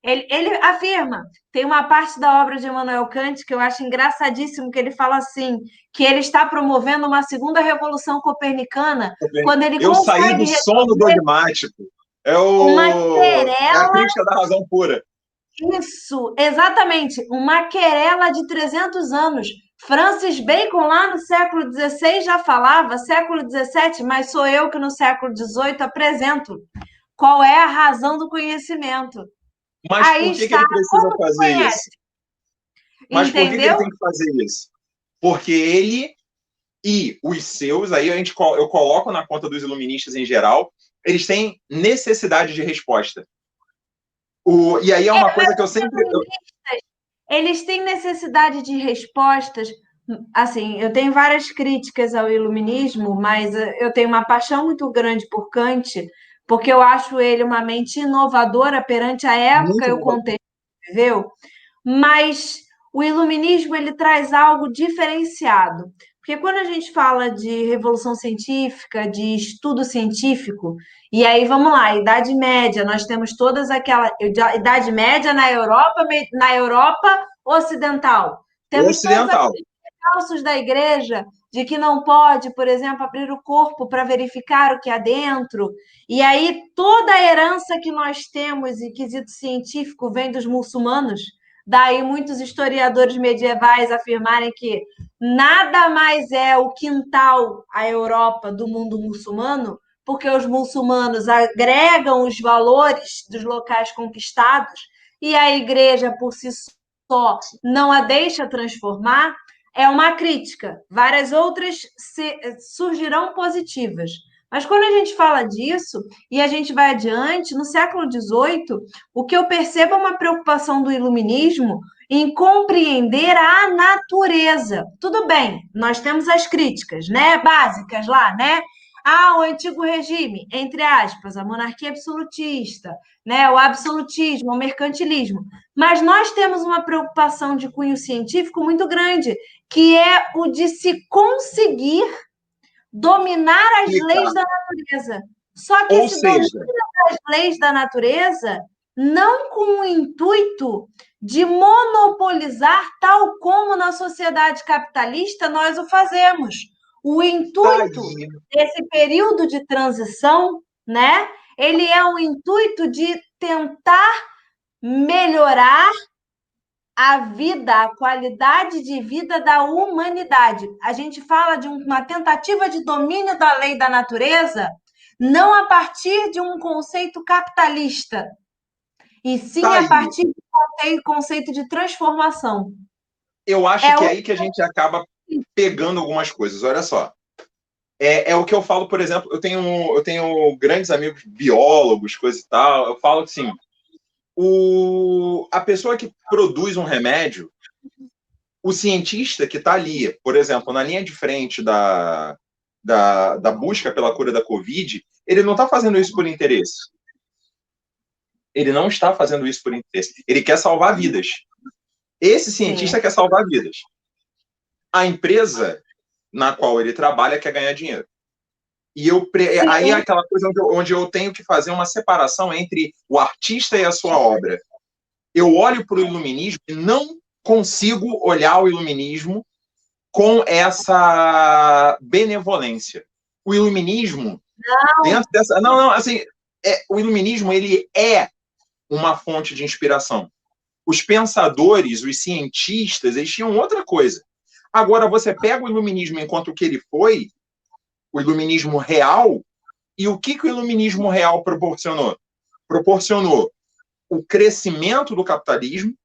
ele afirma, tem uma parte da obra de Immanuel Kant que eu acho engraçadíssimo, que ele fala assim, que ele está promovendo uma segunda revolução copernicana, quando ele Eu saí do consegue sono resolver dogmático. uma É a querela. crítica da razão pura. Isso, exatamente, uma querela de 300 anos. Francis Bacon, lá no século XVI, já falava, século XVII, mas sou eu que no século XVIII apresento qual é a razão do conhecimento. Mas Aí por que, que está, ele precisa como que fazer isso? conhece? Mas por que, que ele Entendeu? tem que fazer isso? Porque ele e os seus, aí eu coloco na conta dos iluministas em geral, eles têm necessidade de resposta. E aí é uma coisa que eu sempre. Eles têm necessidade de respostas. Assim, eu tenho várias críticas ao iluminismo, mas eu tenho uma paixão muito grande por Kant, porque eu acho ele uma mente inovadora perante a época Muito e o inovador. contexto. viveu, mas o iluminismo ele traz algo diferenciado. Porque quando a gente fala de revolução científica, de estudo científico, e aí vamos lá, Idade Média, nós temos todas aquela Idade Média na Europa Ocidental. Temos todos Ocidental. aqueles calços da igreja de que não pode, por exemplo, abrir o corpo para verificar o que há dentro. E aí toda a herança que nós temos em quesito científico vem dos muçulmanos. Daí muitos historiadores medievais afirmarem que nada mais é o quintal, a Europa, do mundo muçulmano, porque os muçulmanos agregam os valores dos locais conquistados e a igreja, por si só, não a deixa transformar. É uma crítica. Várias outras surgirão positivas. Mas quando a gente fala disso e a gente vai adiante, no século XVIII, o que eu percebo é uma preocupação do iluminismo em compreender a natureza. Tudo bem, nós temos as críticas, né, básicas lá, né? Ah, o antigo regime, entre aspas, a monarquia absolutista, né, o absolutismo, o mercantilismo. Mas nós temos uma preocupação de cunho científico muito grande, que é o de se conseguir dominar as leis da natureza. Só que esse domínio das leis da natureza não com o intuito de monopolizar, tal como na sociedade capitalista nós o fazemos. O intuito desse período de transição, né? Ele é um intuito de tentar melhorar a vida, a qualidade de vida da humanidade. A gente fala de uma tentativa de domínio da lei da natureza, não a partir de um conceito capitalista, e sim a partir de um conceito de transformação. Eu acho que é aí que a gente acaba pegando algumas coisas. Olha só. É o que eu falo, por exemplo, eu tenho grandes amigos biólogos, coisa e tal. Eu falo assim, a pessoa que produz um remédio, o cientista que está ali, por exemplo, na linha de frente da busca pela cura da Covid, ele não está fazendo isso por interesse. Ele não está fazendo isso por interesse. Ele quer salvar vidas. Esse cientista quer salvar vidas. A empresa na qual ele trabalha quer ganhar dinheiro. E aí é aquela coisa onde eu tenho que fazer uma separação entre o artista e a sua obra. Eu olho para o iluminismo e não consigo olhar o iluminismo com essa benevolência. O iluminismo, dentro dessa... Não, assim, o iluminismo, ele é uma fonte de inspiração. Os pensadores, os cientistas, eles tinham outra coisa. Agora, você pega o iluminismo enquanto que ele foi, o iluminismo real, e o que o iluminismo real proporcionou? Proporcionou o crescimento do capitalismo,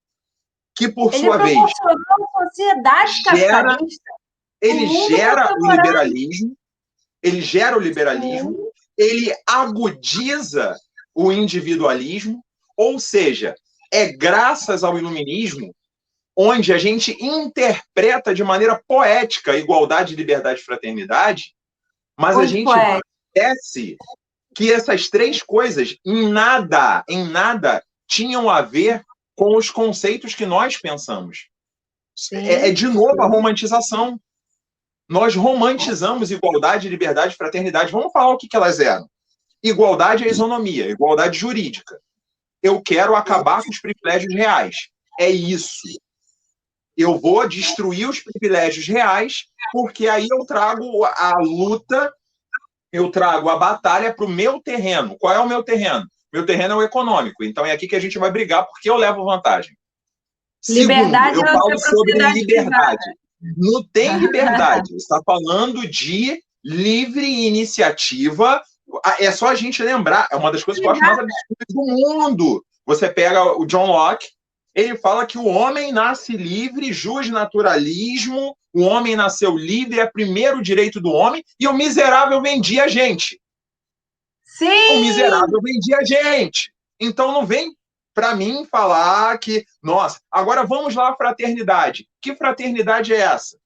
que, por sua vez, a sociedade capitalista. Ele gera o liberalismo, ele agudiza o individualismo, ou seja, é graças ao iluminismo onde a gente interpreta de maneira poética igualdade, liberdade e fraternidade, mas a gente esquece que essas três coisas em nada tinham a ver com os conceitos que nós pensamos. De novo a romantização. Nós romantizamos igualdade, liberdade e fraternidade. Vamos falar o que elas eram. Igualdade é isonomia, igualdade jurídica. Eu quero acabar com os privilégios reais. É isso. Eu vou destruir os privilégios reais, porque aí eu trago a luta, eu trago a batalha para o meu terreno. Qual é o meu terreno? Meu terreno é o econômico. Então é aqui que a gente vai brigar, porque eu levo vantagem. Liberdade. Segundo, eu falo sobre liberdade. Não tem liberdade. Está falando de livre iniciativa. É só a gente lembrar. É uma das coisas que eu acho mais absurdas do mundo. Você pega o John Locke, ele fala que o homem nasce livre, justnaturalismo, o homem nasceu livre, é primeiro direito do homem, e o miserável vendia a gente. Sim! O miserável vendia a gente. Então não vem para mim falar que, nossa, agora vamos lá, fraternidade. Que fraternidade é essa?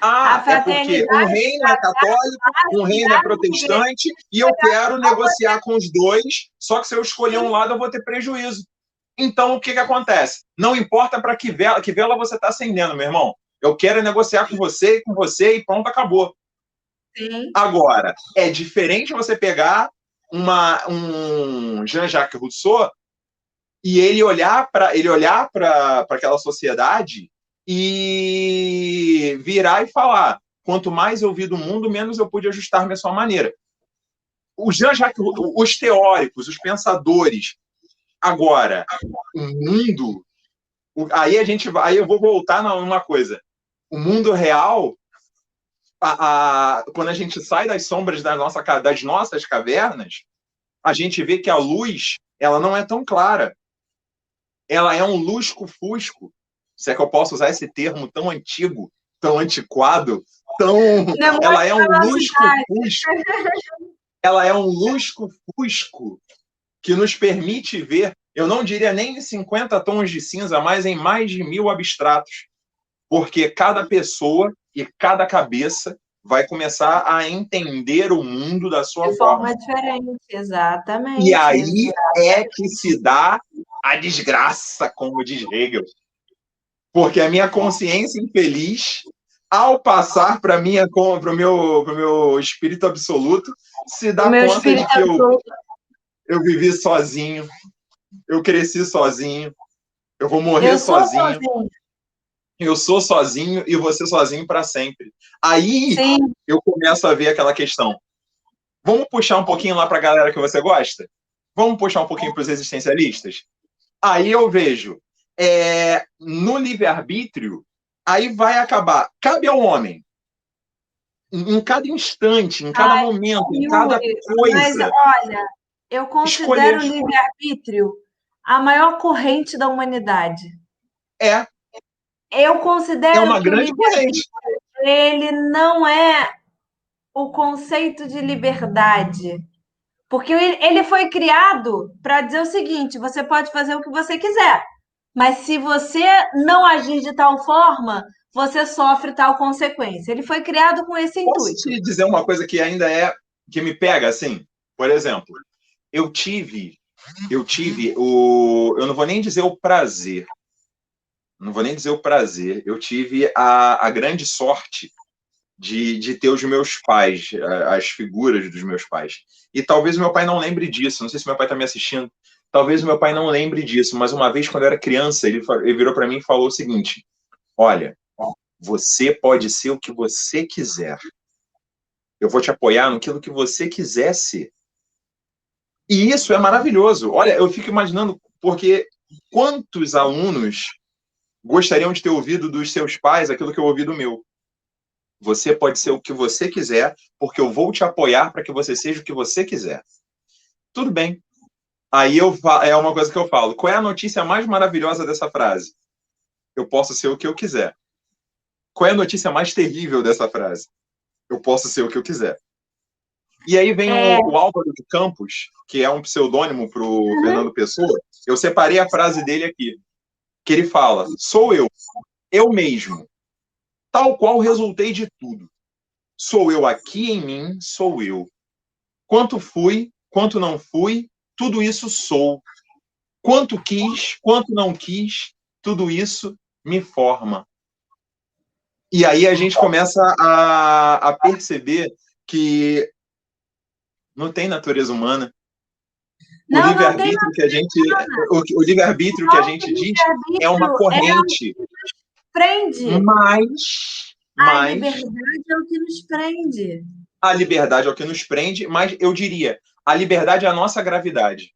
É porque um reino é católico, um reino é protestante, e eu quero negociar com os dois, só que se eu escolher um lado, eu vou ter prejuízo. Então, o que acontece? Não importa para que vela você está acendendo, meu irmão. Eu quero negociar com você e pronto, acabou. Sim. Agora, é diferente você pegar um Jean-Jacques Rousseau e ele olhar para aquela sociedade e virar e falar: quanto mais eu vi do mundo, menos eu pude ajustar-me à sua maneira. O Jean-Jacques, os teóricos, os pensadores. Agora, o mundo. Aí eu vou voltar numa coisa. O mundo real, quando a gente sai das sombras das nossas cavernas, a gente vê que a luz ela não é tão clara. Ela é um lusco-fusco. Se é que eu posso usar esse termo tão antigo, tão antiquado, ela é um lusco-fusco. Ela é um lusco-fusco que nos permite ver, eu não diria nem em 50 tons de cinza, mas em mais de 1000 abstratos. Porque cada pessoa e cada cabeça vai começar a entender o mundo da sua forma. Diferente, exatamente. E aí é que se dá a desgraça, como diz Hegel. Porque a minha consciência infeliz, ao passar para o meu espírito absoluto, se dá conta de que eu vivi sozinho, eu cresci sozinho, eu vou morrer sozinho. Eu sou sozinho e você sozinho para sempre. Aí Sim. Eu começo a ver aquela questão. Vamos puxar um pouquinho lá para a galera que você gosta? Vamos puxar um pouquinho para os existencialistas? Aí eu vejo, no livre-arbítrio, aí vai acabar. Cabe ao homem, em cada instante, em cada momento, em cada coisa. Mas olha, eu considero o livre-arbítrio a maior corrente da humanidade. Eu considero uma grande corrente. Ele não é o conceito de liberdade. Porque ele foi criado para dizer o seguinte: você pode fazer o que você quiser, mas se você não agir de tal forma, você sofre tal consequência. Ele foi criado com esse intuito. Posso te dizer uma coisa que ainda que me pega assim? Por exemplo, eu não vou nem dizer o prazer. Não vou nem dizer o prazer. Eu tive a grande sorte de ter os meus pais, as figuras dos meus pais. E talvez o meu pai não lembre disso. Não sei se meu pai está me assistindo. Talvez o meu pai não lembre disso. Mas uma vez, quando eu era criança, ele virou para mim e falou o seguinte: olha, você pode ser o que você quiser. Eu vou te apoiar naquilo que você quiser ser. E isso é maravilhoso. Olha, eu fico imaginando, porque quantos alunos gostariam de ter ouvido dos seus pais aquilo que eu ouvi do meu? Você pode ser o que você quiser, porque eu vou te apoiar para que você seja o que você quiser. Tudo bem. Aí é uma coisa que eu falo. Qual é a notícia mais maravilhosa dessa frase? Eu posso ser o que eu quiser. Qual é a notícia mais terrível dessa frase? Eu posso ser o que eu quiser. E aí vem o Álvaro de Campos, que é um pseudônimo para o Fernando Pessoa. Eu separei a frase dele aqui, que ele fala: sou eu mesmo, tal qual resultei de tudo. Sou eu aqui em mim, sou eu. Quanto fui, quanto não fui, tudo isso sou. Quanto quis, quanto não quis, tudo isso me forma. E aí a gente começa a perceber que não tem natureza humana. O livre-arbítrio que a gente diz é uma corrente. Prende. Mas a liberdade é o que nos prende. A liberdade é o que nos prende, mas eu diria, a liberdade é a nossa gravidade.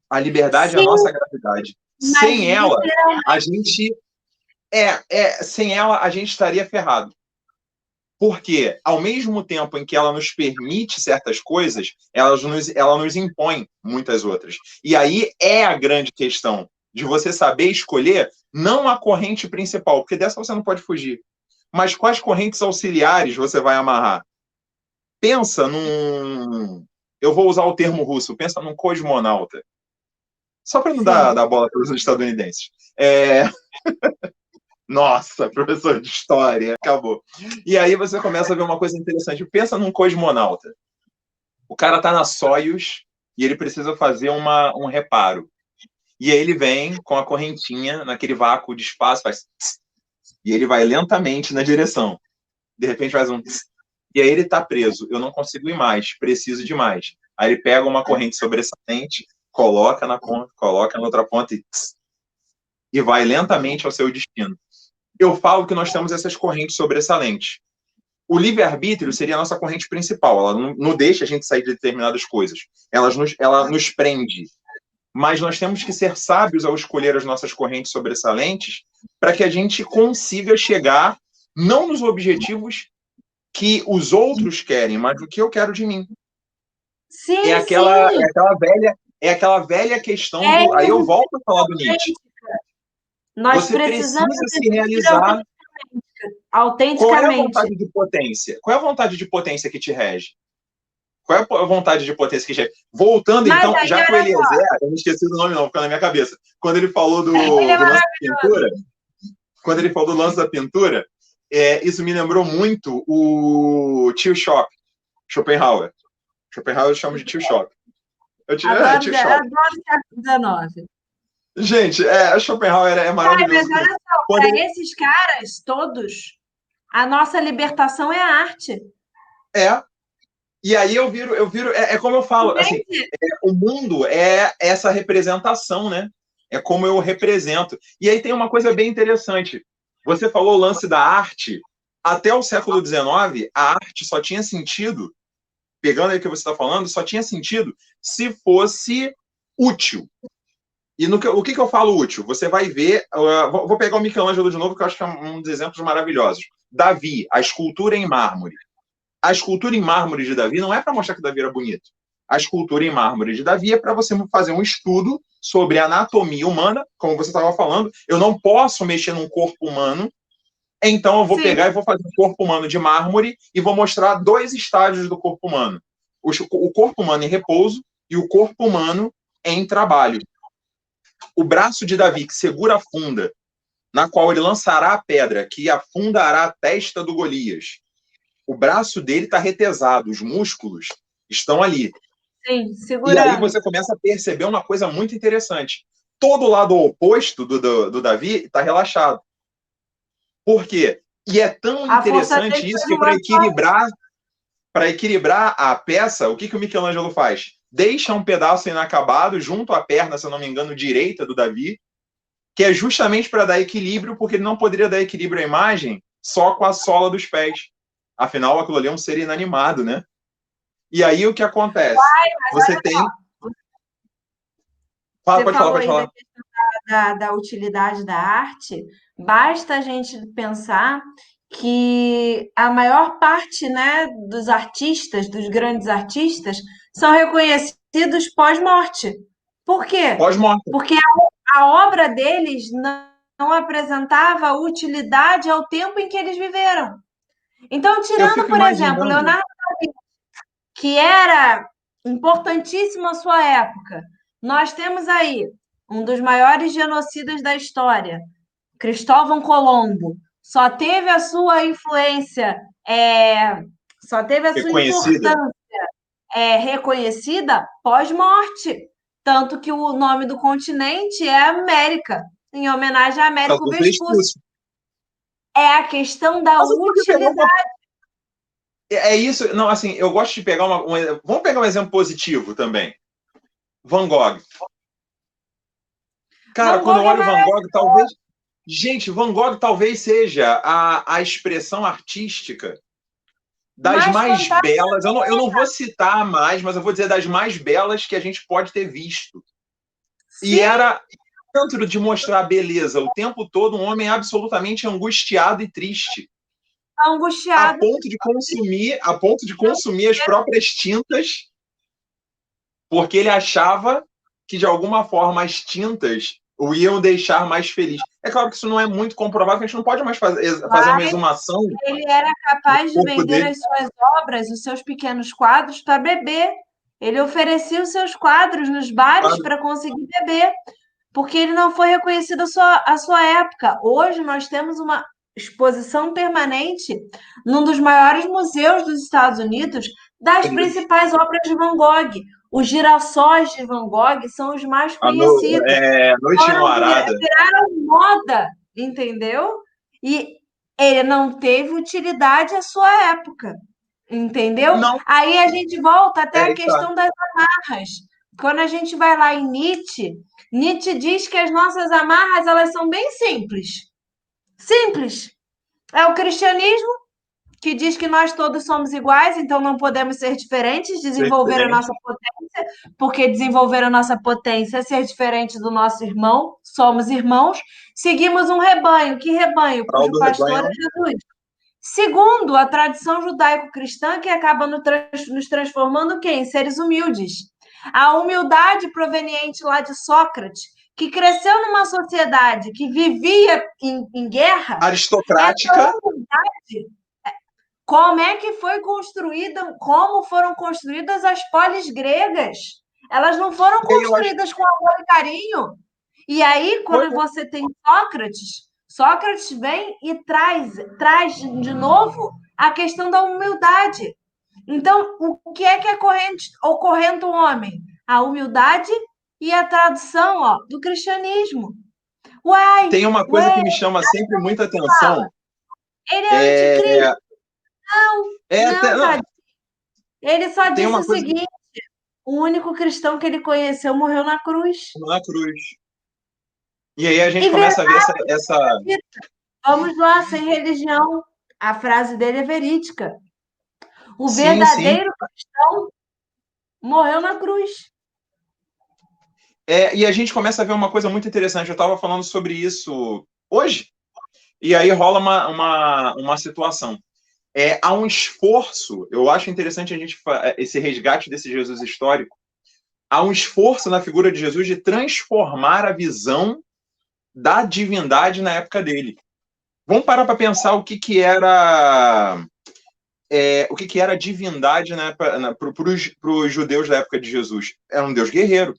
A liberdade é a nossa gravidade. Sem ela, a gente sem ela a gente estaria ferrado. Porque, ao mesmo tempo em que ela nos permite certas coisas, ela nos impõe muitas outras. E aí é a grande questão de você saber escolher não a corrente principal, porque dessa você não pode fugir. Mas quais correntes auxiliares você vai amarrar? Pensa num... Eu vou usar o termo russo. Pensa num cosmonauta. Só para não dar bola para os estadunidenses. Nossa, professor de história, acabou. E aí você começa a ver uma coisa interessante. Pensa num cosmonauta. O cara está na Soyuz e ele precisa fazer um reparo. E aí ele vem com a correntinha naquele vácuo de espaço, faz tss, e ele vai lentamente na direção. De repente faz um tss, e aí ele está preso. Eu não consigo ir mais, preciso de mais. Aí ele pega uma corrente sobressalente, coloca na ponta, coloca na outra ponta e tss, e vai lentamente ao seu destino. Eu falo que nós temos essas correntes sobressalentes. O livre-arbítrio seria a nossa corrente principal. Ela não deixa a gente sair de determinadas coisas. Ela nos prende. Mas nós temos que ser sábios ao escolher as nossas correntes sobressalentes para que a gente consiga chegar não nos objetivos que os outros querem, mas no que eu quero de mim. Sim, É aquela velha questão do. Aí eu volto a falar do Nietzsche. Nós Você precisamos precisa se realizar. Qual é a autenticamente. vontade de potência? Qual é a vontade de potência que te rege? Qual é a vontade de potência que te rege? Voltando, Mas então, aí, já que o Eliezer, eu não esqueci do nome, não, ficou na minha cabeça. Quando ele falou do lance da pintura, quando ele falou do lance da pintura, isso me lembrou muito o Tio Shop, Schopenhauer. Schopenhauer chama de Tio Shop. Adoro Tio Shop. século XIX. Gente, Schopenhauer é maravilhoso. Mas olha só, para esses caras todos, a nossa libertação é a arte. E aí eu viro, como eu falo, assim, o mundo é essa representação, né? É como eu represento. E aí tem uma coisa bem interessante. Você falou o lance da arte. Até o século XIX, a arte só tinha sentido, pegando aí o que você está falando, só tinha sentido se fosse útil. E o que eu falo útil? Você vai ver. Vou pegar o Michelangelo de novo, que eu acho que é um dos exemplos maravilhosos. Davi, a escultura em mármore. A escultura em mármore de Davi não é para mostrar que Davi era bonito. A escultura em mármore de Davi é para você fazer um estudo sobre a anatomia humana, como você estava falando. Eu não posso mexer num corpo humano, então eu vou pegar e vou fazer um corpo humano de mármore e vou mostrar 2 estágios do corpo humano. O corpo humano em repouso e o corpo humano em trabalho. O braço de Davi, que segura a funda, na qual ele lançará a pedra, que afundará a testa do Golias. O braço dele está retesado, os músculos estão ali. Sim, segurando. E aí você começa a perceber uma coisa muito interessante. Todo o lado oposto do Davi está relaxado. Por quê? E é tão interessante isso que para equilibrar a peça, o que o Michelangelo faz? Deixa um pedaço inacabado junto à perna, se eu não me engano, direita do Davi, que é justamente para dar equilíbrio, porque ele não poderia dar equilíbrio à imagem só com a sola dos pés. Afinal, aquilo ali é um ser inanimado, né? E aí o que acontece? Você tem. Pode falar. Da utilidade da arte, basta a gente pensar que a maior parte, né, dos artistas, dos grandes artistas, são reconhecidos pós-morte. Por quê? Pós-morte. Porque a obra deles não apresentava utilidade ao tempo em que eles viveram. Então, tirando, por exemplo, Leonardo da Vinci, que era importantíssimo à sua época, nós temos aí um dos maiores genocidas da história, Cristóvão Colombo. Só teve a sua influência, só teve a sua importância reconhecida pós-morte. Tanto que o nome do continente é América, em homenagem a Américo Vespucci. É a questão da utilidade. É isso. Não, assim, eu gosto de pegar vamos pegar um exemplo positivo também. Van Gogh. Cara, quando eu olho Van Gogh, talvez. Gente, Van Gogh talvez seja a expressão artística das mais belas. Eu não vou citar mais, mas eu vou dizer das mais belas que a gente pode ter visto. Sim. E era dentro de mostrar a beleza o tempo todo, um homem absolutamente angustiado e triste. Angustiado. A ponto de consumir as próprias tintas, porque ele achava que, de alguma forma, as tintas o iam deixar mais feliz. É claro que isso não é muito comprovado, que a gente não pode mais fazer uma exumação. Ele era capaz de vender as suas obras, os seus pequenos quadros, para beber. Ele oferecia os seus quadros nos bares para conseguir beber, porque ele não foi reconhecido à sua época. Hoje nós temos uma exposição permanente num dos maiores museus dos Estados Unidos das principais obras de Van Gogh. Os girassóis de Van Gogh são os mais conhecidos. Noite Enluarada. Viraram moda, entendeu? E ele não teve utilidade à sua época, entendeu? Não, Aí a gente volta até a aí que tá. questão das amarras. Quando a gente vai lá em Nietzsche, Nietzsche diz que as nossas amarras elas são bem simples. Simples. É o cristianismo que diz que nós todos somos iguais, então não podemos ser diferentes, Ser desenvolver a diferente. nossa potência, porque desenvolver a nossa potência é ser diferente do nosso irmão, somos irmãos, seguimos um rebanho, que rebanho? Fraude Cujo do pastor é rebanho. Jesus. Segundo a tradição judaico-cristã, que acaba nos transformando o quê? Em seres humildes. A humildade proveniente lá de Sócrates, que cresceu numa sociedade que vivia em guerra, essa Aristocrática. humildade como é que foi construída, como foram construídas as polis gregas? Elas não foram E aí eu acho construídas com amor e carinho. E aí, que foi. quando você tem Sócrates, Sócrates vem e traz de novo a questão da humildade. Então, o que é ocorrente o homem? A humildade e a tradução, ó, do cristianismo. Uai, Tem uma coisa ué, que me chama sempre muita atenção. ele é É, anticristo. Não, não, tá. Ele só tem disse uma o coisa seguinte: o único cristão que ele conheceu morreu na cruz. na cruz. E aí a E gente começa a ver verdade, essa. vamos lá, sem religião. A frase dele é verídica. O Sim, sim. verdadeiro cristão morreu na cruz. E a gente começa a ver uma coisa muito interessante. Eu estava falando sobre isso hoje. E aí rola uma situação. Há um esforço, eu acho interessante a gente esse resgate desse Jesus histórico. Há um esforço na figura de Jesus de transformar a visão da divindade na época dele. Vamos parar para pensar o que era a divindade, né, para os judeus da época de Jesus. Era um Deus guerreiro,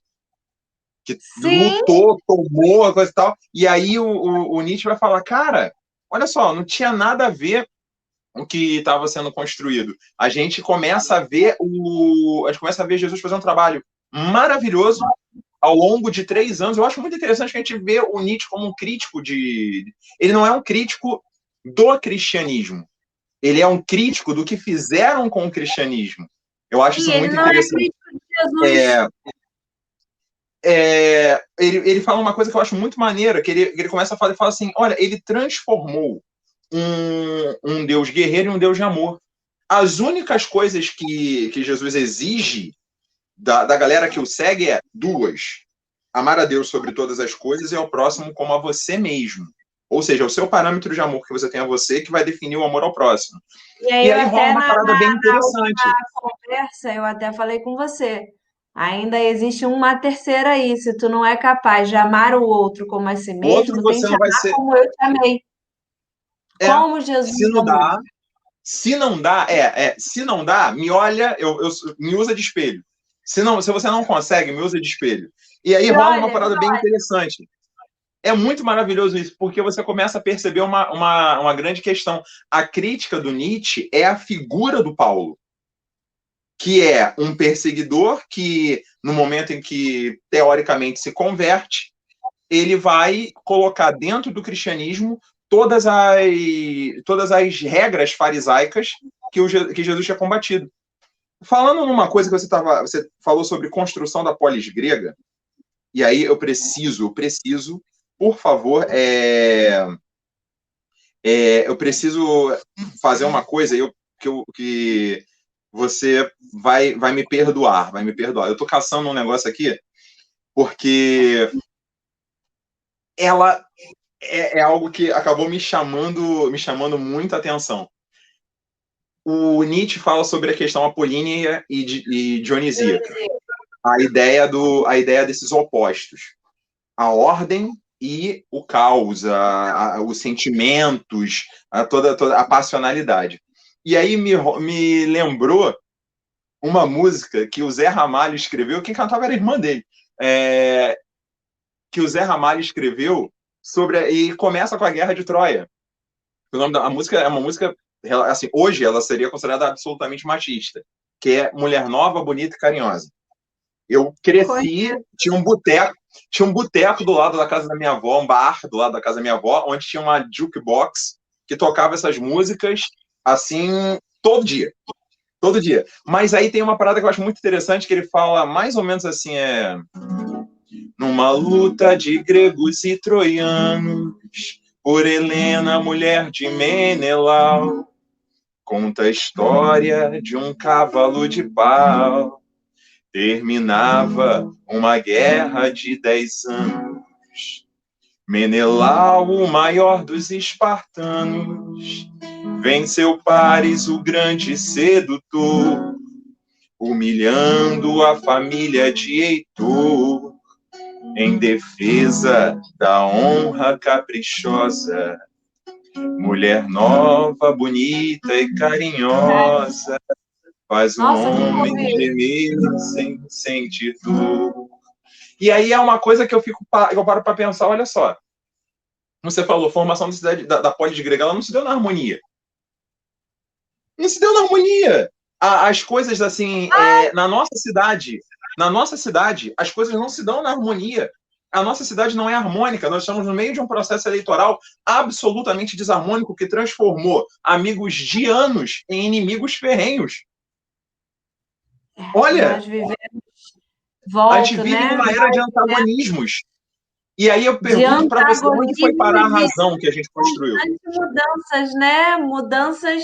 que Sim, lutou, tomou a coisa e tal. E aí o Nietzsche vai falar, cara, olha só, não tinha nada a ver o que estava sendo construído. A gente começa a ver Jesus fazer um trabalho maravilhoso ao longo de 3 anos. Eu acho muito interessante que a gente vê o Nietzsche como um crítico de. Ele não é um crítico do cristianismo. Ele é um crítico do que fizeram com o cristianismo. Eu acho e isso ele muito não é interessante. crítico de Jesus. Ele fala uma coisa que eu acho muito maneira, que ele começa a falar, ele fala assim, olha, ele transformou um Deus guerreiro em um Deus de amor. As únicas coisas que Jesus exige da galera que o segue é duas. Amar a Deus sobre todas as coisas e ao próximo como a você mesmo. Ou seja, é o seu parâmetro de amor que você tem a você que vai definir o amor ao próximo. E aí E eu aí rola até uma parada bem na última interessante. conversa, eu até falei com você. Ainda existe uma terceira aí. Se tu não é capaz de amar o outro como a si O outro mesmo, você tente não vai amar ser. como eu te amei. É, Como Jesus se não amou. dá, se não dá, me olha, me usa de espelho. Se você não consegue, me usa de espelho. E aí E rola uma olha, parada bem interessante. É muito maravilhoso isso, porque você começa a perceber uma grande questão. A crítica do Nietzsche é a figura do Paulo, que é um perseguidor que, no momento em que teoricamente se converte, ele vai colocar dentro do cristianismo todas as regras farisaicas que Jesus tinha combatido. Falando numa coisa que você falou sobre construção da polis grega, e aí eu preciso, por favor, eu preciso fazer uma coisa que você vai me perdoar, vai me perdoar. Eu estou caçando um negócio aqui porque ela é algo que acabou me chamando muita atenção. O Nietzsche fala sobre a questão apolínea e dionisíaca, a ideia desses opostos, a ordem e o caos, os sentimentos, toda a passionalidade. E aí me lembrou uma música que o Zé Ramalho escreveu, quem cantava era a irmã dele, que o Zé Ramalho escreveu e começa com a Guerra de Troia. O nome da música é uma música, assim, hoje ela seria considerada absolutamente machista, que é Mulher Nova, Bonita e Carinhosa. Eu cresci, tinha um boteco do lado da casa da minha avó, um bar do lado da casa da minha avó, onde tinha uma jukebox que tocava essas músicas, assim, todo dia. Todo dia. Mas aí tem uma parada que eu acho muito interessante, que ele fala mais ou menos assim, numa luta de gregos e troianos, por Helena, mulher de Menelau, conta a história de um cavalo de pau. Terminava uma guerra de 10 anos. Menelau, o maior dos espartanos, venceu Paris, o grande sedutor, humilhando a família de Heitor, em defesa da honra caprichosa. Mulher nova, bonita e carinhosa, faz um Nossa, homem gemer sem sentir dor. E aí é uma coisa que eu paro para pensar, olha só. Você falou, formação da cidade da polis grega, ela não se deu na harmonia. Não se deu na harmonia. As coisas assim, na nossa cidade, as coisas não se dão na harmonia. A nossa cidade não é harmônica. Nós estamos no meio de um processo eleitoral absolutamente desarmônico que transformou amigos de anos em inimigos ferrenhos. Olha, nós vivemos a gente volta, vive né? numa era de antagonismos. E aí eu De pergunto para você, onde foi parar a antagonismo razão que a gente construiu? e mudanças, né? Mudanças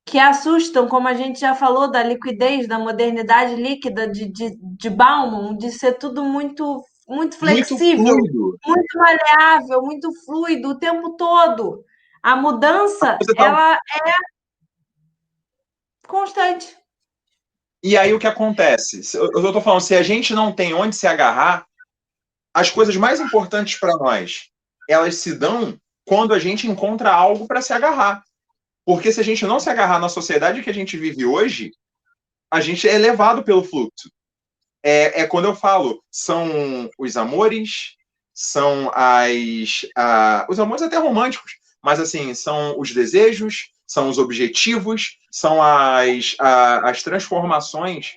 que assustam, como a gente já falou, da liquidez, da modernidade líquida de Bauman, de ser tudo muito, muito Muito flexível, fluido. muito maleável, muito fluido o tempo todo. A mudança, Você tá... ela é constante. E aí o que acontece? Eu estou falando, se a gente não tem onde se agarrar, as coisas mais importantes para nós, elas se dão quando a gente encontra algo para se agarrar. Porque se a gente não se agarrar na sociedade que a gente vive hoje, a gente é levado pelo fluxo. Quando eu falo, são os amores, são os amores até românticos, mas assim, são os desejos, são os objetivos, são as transformações.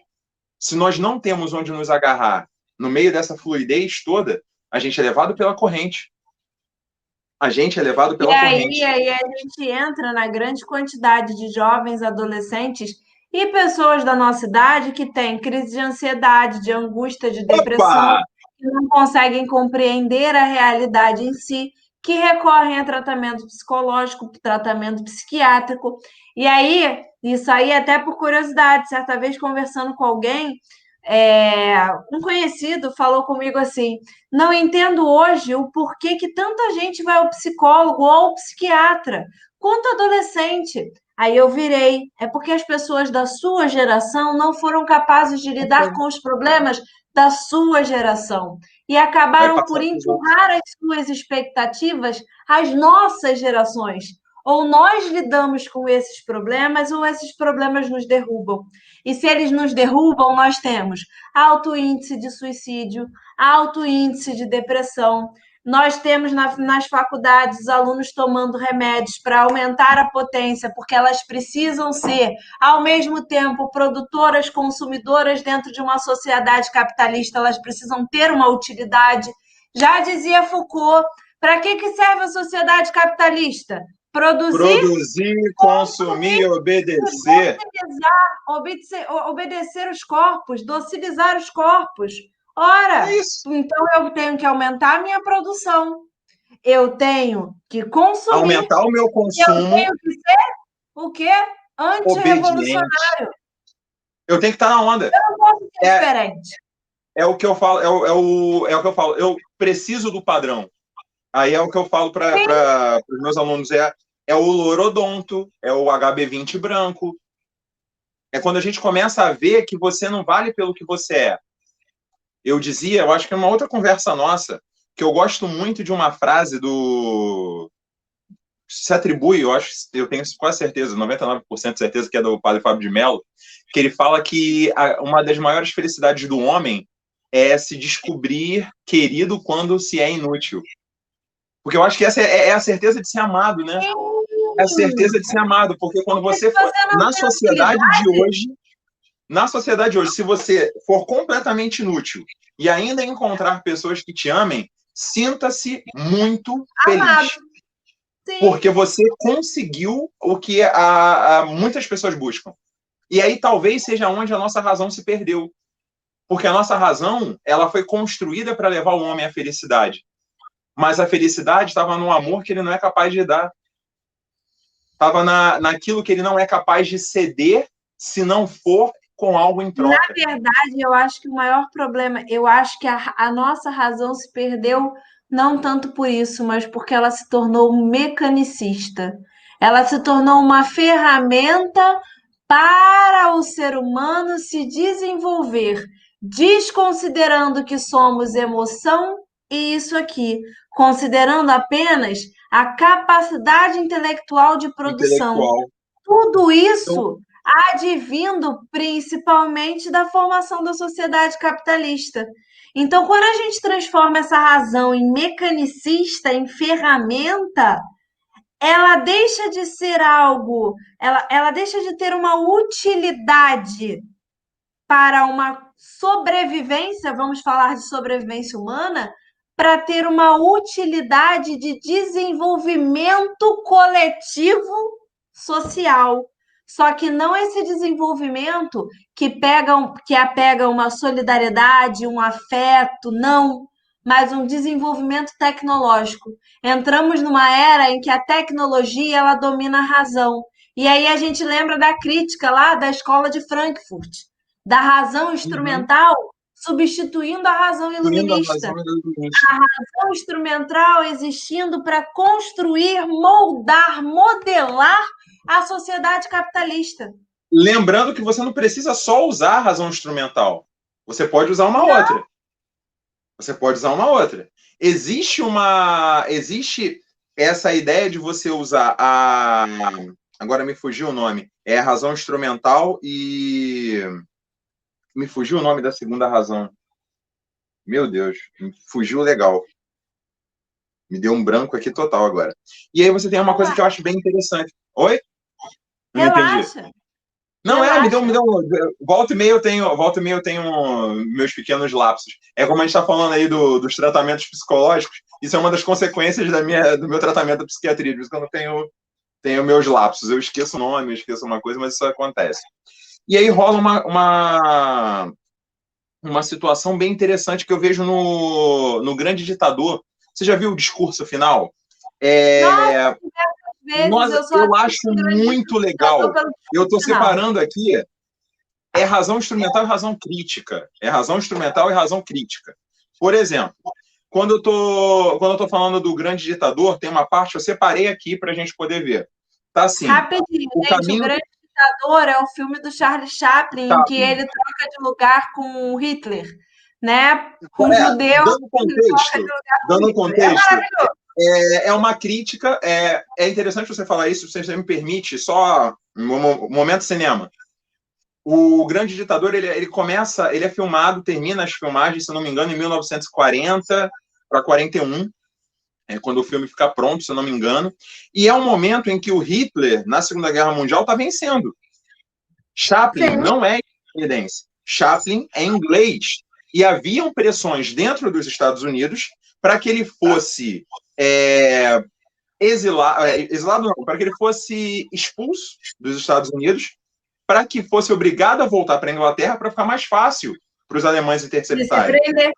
Se nós não temos onde nos agarrar no meio dessa fluidez toda, a gente é levado pela corrente. A gente é levado E pela aí, corrente. aí a gente entra na grande quantidade de jovens, adolescentes e pessoas da nossa idade que têm crise de ansiedade, de angústia, de depressão, Opa! que não conseguem compreender a realidade em si, que recorrem a tratamento psicológico, tratamento psiquiátrico. E aí, isso aí até por curiosidade, certa vez conversando com alguém, um conhecido falou comigo assim: não entendo hoje o porquê que tanta gente vai ao psicólogo ou ao psiquiatra, quanto adolescente. Aí eu virei, é porque as pessoas da sua geração não foram capazes de lidar com os problemas da sua geração e Vai acabaram por passar para os outros. empurrar as suas expectativas às nossas gerações. Ou nós lidamos com esses problemas, ou esses problemas nos derrubam. E se eles nos derrubam, nós temos alto índice de suicídio, alto índice de depressão. Nós temos nas faculdades alunos tomando remédios para aumentar a potência, porque elas precisam ser, ao mesmo tempo, produtoras, consumidoras dentro de uma sociedade capitalista, elas precisam ter uma utilidade. Já dizia Foucault, para que serve a sociedade capitalista? Produzir, Produzir, consumir, obedecer. obedecer os corpos, docilizar os corpos. É Ora, isso. então eu tenho que aumentar a minha produção, eu tenho que consumir, Aumentar o meu eu consumo, tenho que ser o quê? obediente. Antirrevolucionário. Eu tenho que estar na onda. Eu não posso ser É, diferente. é o que eu falo, é o que eu falo. Eu preciso do padrão. Aí é o que eu falo para os meus alunos: é o lorodonto, é o HB20 branco. É quando a gente começa a ver que você não vale pelo que você é. Eu dizia, eu acho que é uma outra conversa nossa, que eu gosto muito de uma frase do. Se atribui, eu tenho quase certeza, 99% de certeza que é do padre Fábio de Mello, que ele fala que uma das maiores felicidades do homem é se descobrir querido quando se é inútil. Porque eu acho que essa é a certeza de ser amado, né? É a certeza de ser amado, porque quando Porque você se for você não na tem sociedade de utilidade, hoje, Na sociedade hoje, se você for completamente inútil e ainda encontrar pessoas que te amem, sinta-se muito Amado, feliz. sim. Porque você conseguiu o que muitas pessoas buscam. E aí talvez seja onde a nossa razão se perdeu. Porque a nossa razão, ela foi construída para levar o homem à felicidade. Mas a felicidade estava no amor que ele não é capaz de dar. Estava naquilo que ele não é capaz de ceder se não for com algo em Na troca. verdade, eu acho que o maior problema, eu acho que a nossa razão se perdeu não tanto por isso, mas porque ela se tornou mecanicista. Ela se tornou uma ferramenta para o ser humano se desenvolver, desconsiderando que somos emoção e isso aqui, considerando apenas a capacidade intelectual de produção. Intelectual. Tudo Então, isso advindo principalmente da formação da sociedade capitalista. Então, quando a gente transforma essa razão em mecanicista, em ferramenta, ela deixa de ser algo, ela deixa de ter uma utilidade para uma sobrevivência, vamos falar de sobrevivência humana, para ter uma utilidade de desenvolvimento coletivo social. Só que não esse desenvolvimento que apega uma solidariedade, um afeto, não, mas um desenvolvimento tecnológico. Entramos numa era em que a tecnologia ela domina a razão. E aí a gente lembra da crítica lá da escola de Frankfurt, da razão uhum. instrumental substituindo a razão Unindo a iluminista. razão e a iluminista. A razão instrumental existindo para construir, moldar, modelar a sociedade capitalista. Lembrando que você não precisa só usar a razão instrumental. Você pode usar uma outra. Você pode usar uma outra. Existe essa ideia de você usar a. Agora me fugiu o nome. É a razão instrumental e. Me fugiu o nome da segunda razão. Meu Deus, me fugiu legal. Me deu um branco aqui total agora. E aí você tem uma coisa que eu acho bem interessante. Oi? Não entendi. Relaxa, Não, relaxa. volta e meia eu tenho meus pequenos lapsos. É como a gente está falando aí dos tratamentos psicológicos, isso é uma das consequências do meu tratamento da psiquiatria, por isso que eu não tenho meus lapsos. Eu esqueço o nome, eu esqueço uma coisa, mas isso acontece. E aí rola uma situação bem interessante que eu vejo no Grande Ditador. Você já viu o discurso final? Nossa, É, vezes eu só eu acho assisto grande muito ditador legal. pelo Eu estou final. separando aqui é razão instrumental e razão crítica. É razão instrumental e razão crítica. Por exemplo, quando eu tô falando do Grande Ditador, tem uma parte, eu separei aqui para a gente poder ver. Tá assim, Rapidinho, o gente, o caminho Grande Ditador é o filme do Charlie Chaplin em que Chaplin. ele troca de lugar com o Hitler, né? Um É, judeu que troca de lugar com o dando um Hitler. É contexto, maravilhoso. é uma crítica, é interessante você falar isso, se você me permite, só um momento cinema. O Grande Ditador, ele começa, ele é filmado, termina as filmagens, se eu não me engano, em 1940 para 41, quando o filme fica pronto, se eu não me engano. E é um momento em que o Hitler, na Segunda Guerra Mundial, está vencendo. Chaplin Sim, não é estadunidense. Chaplin é inglês. E haviam pressões dentro dos Estados Unidos para que ele fosse exilado não, para que ele fosse expulso dos Estados Unidos, para que fosse obrigado a voltar para a Inglaterra para ficar mais fácil para os alemães de se interceptarem. prender.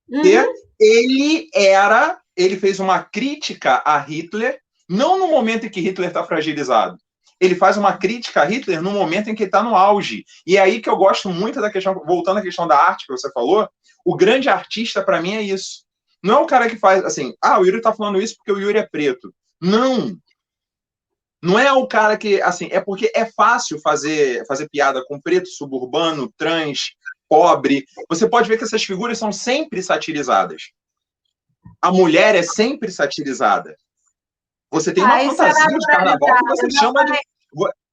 E Uhum. ele fez uma crítica a Hitler, não no momento em que Hitler está fragilizado. Ele faz uma crítica a Hitler no momento em que ele está no auge. E é aí que eu gosto muito da questão, voltando à questão da arte que você falou, o grande artista, para mim, é isso. Não é o cara que faz assim, o Yuri está falando isso porque o Yuri é preto. Não. Não é o cara que, assim, é porque é fácil fazer piada com preto, suburbano, trans, pobre. Você pode ver que essas figuras são sempre satirizadas. A mulher é sempre satirizada. Você tem uma Isso é fantasia de carnaval que naturalizado. você chama de.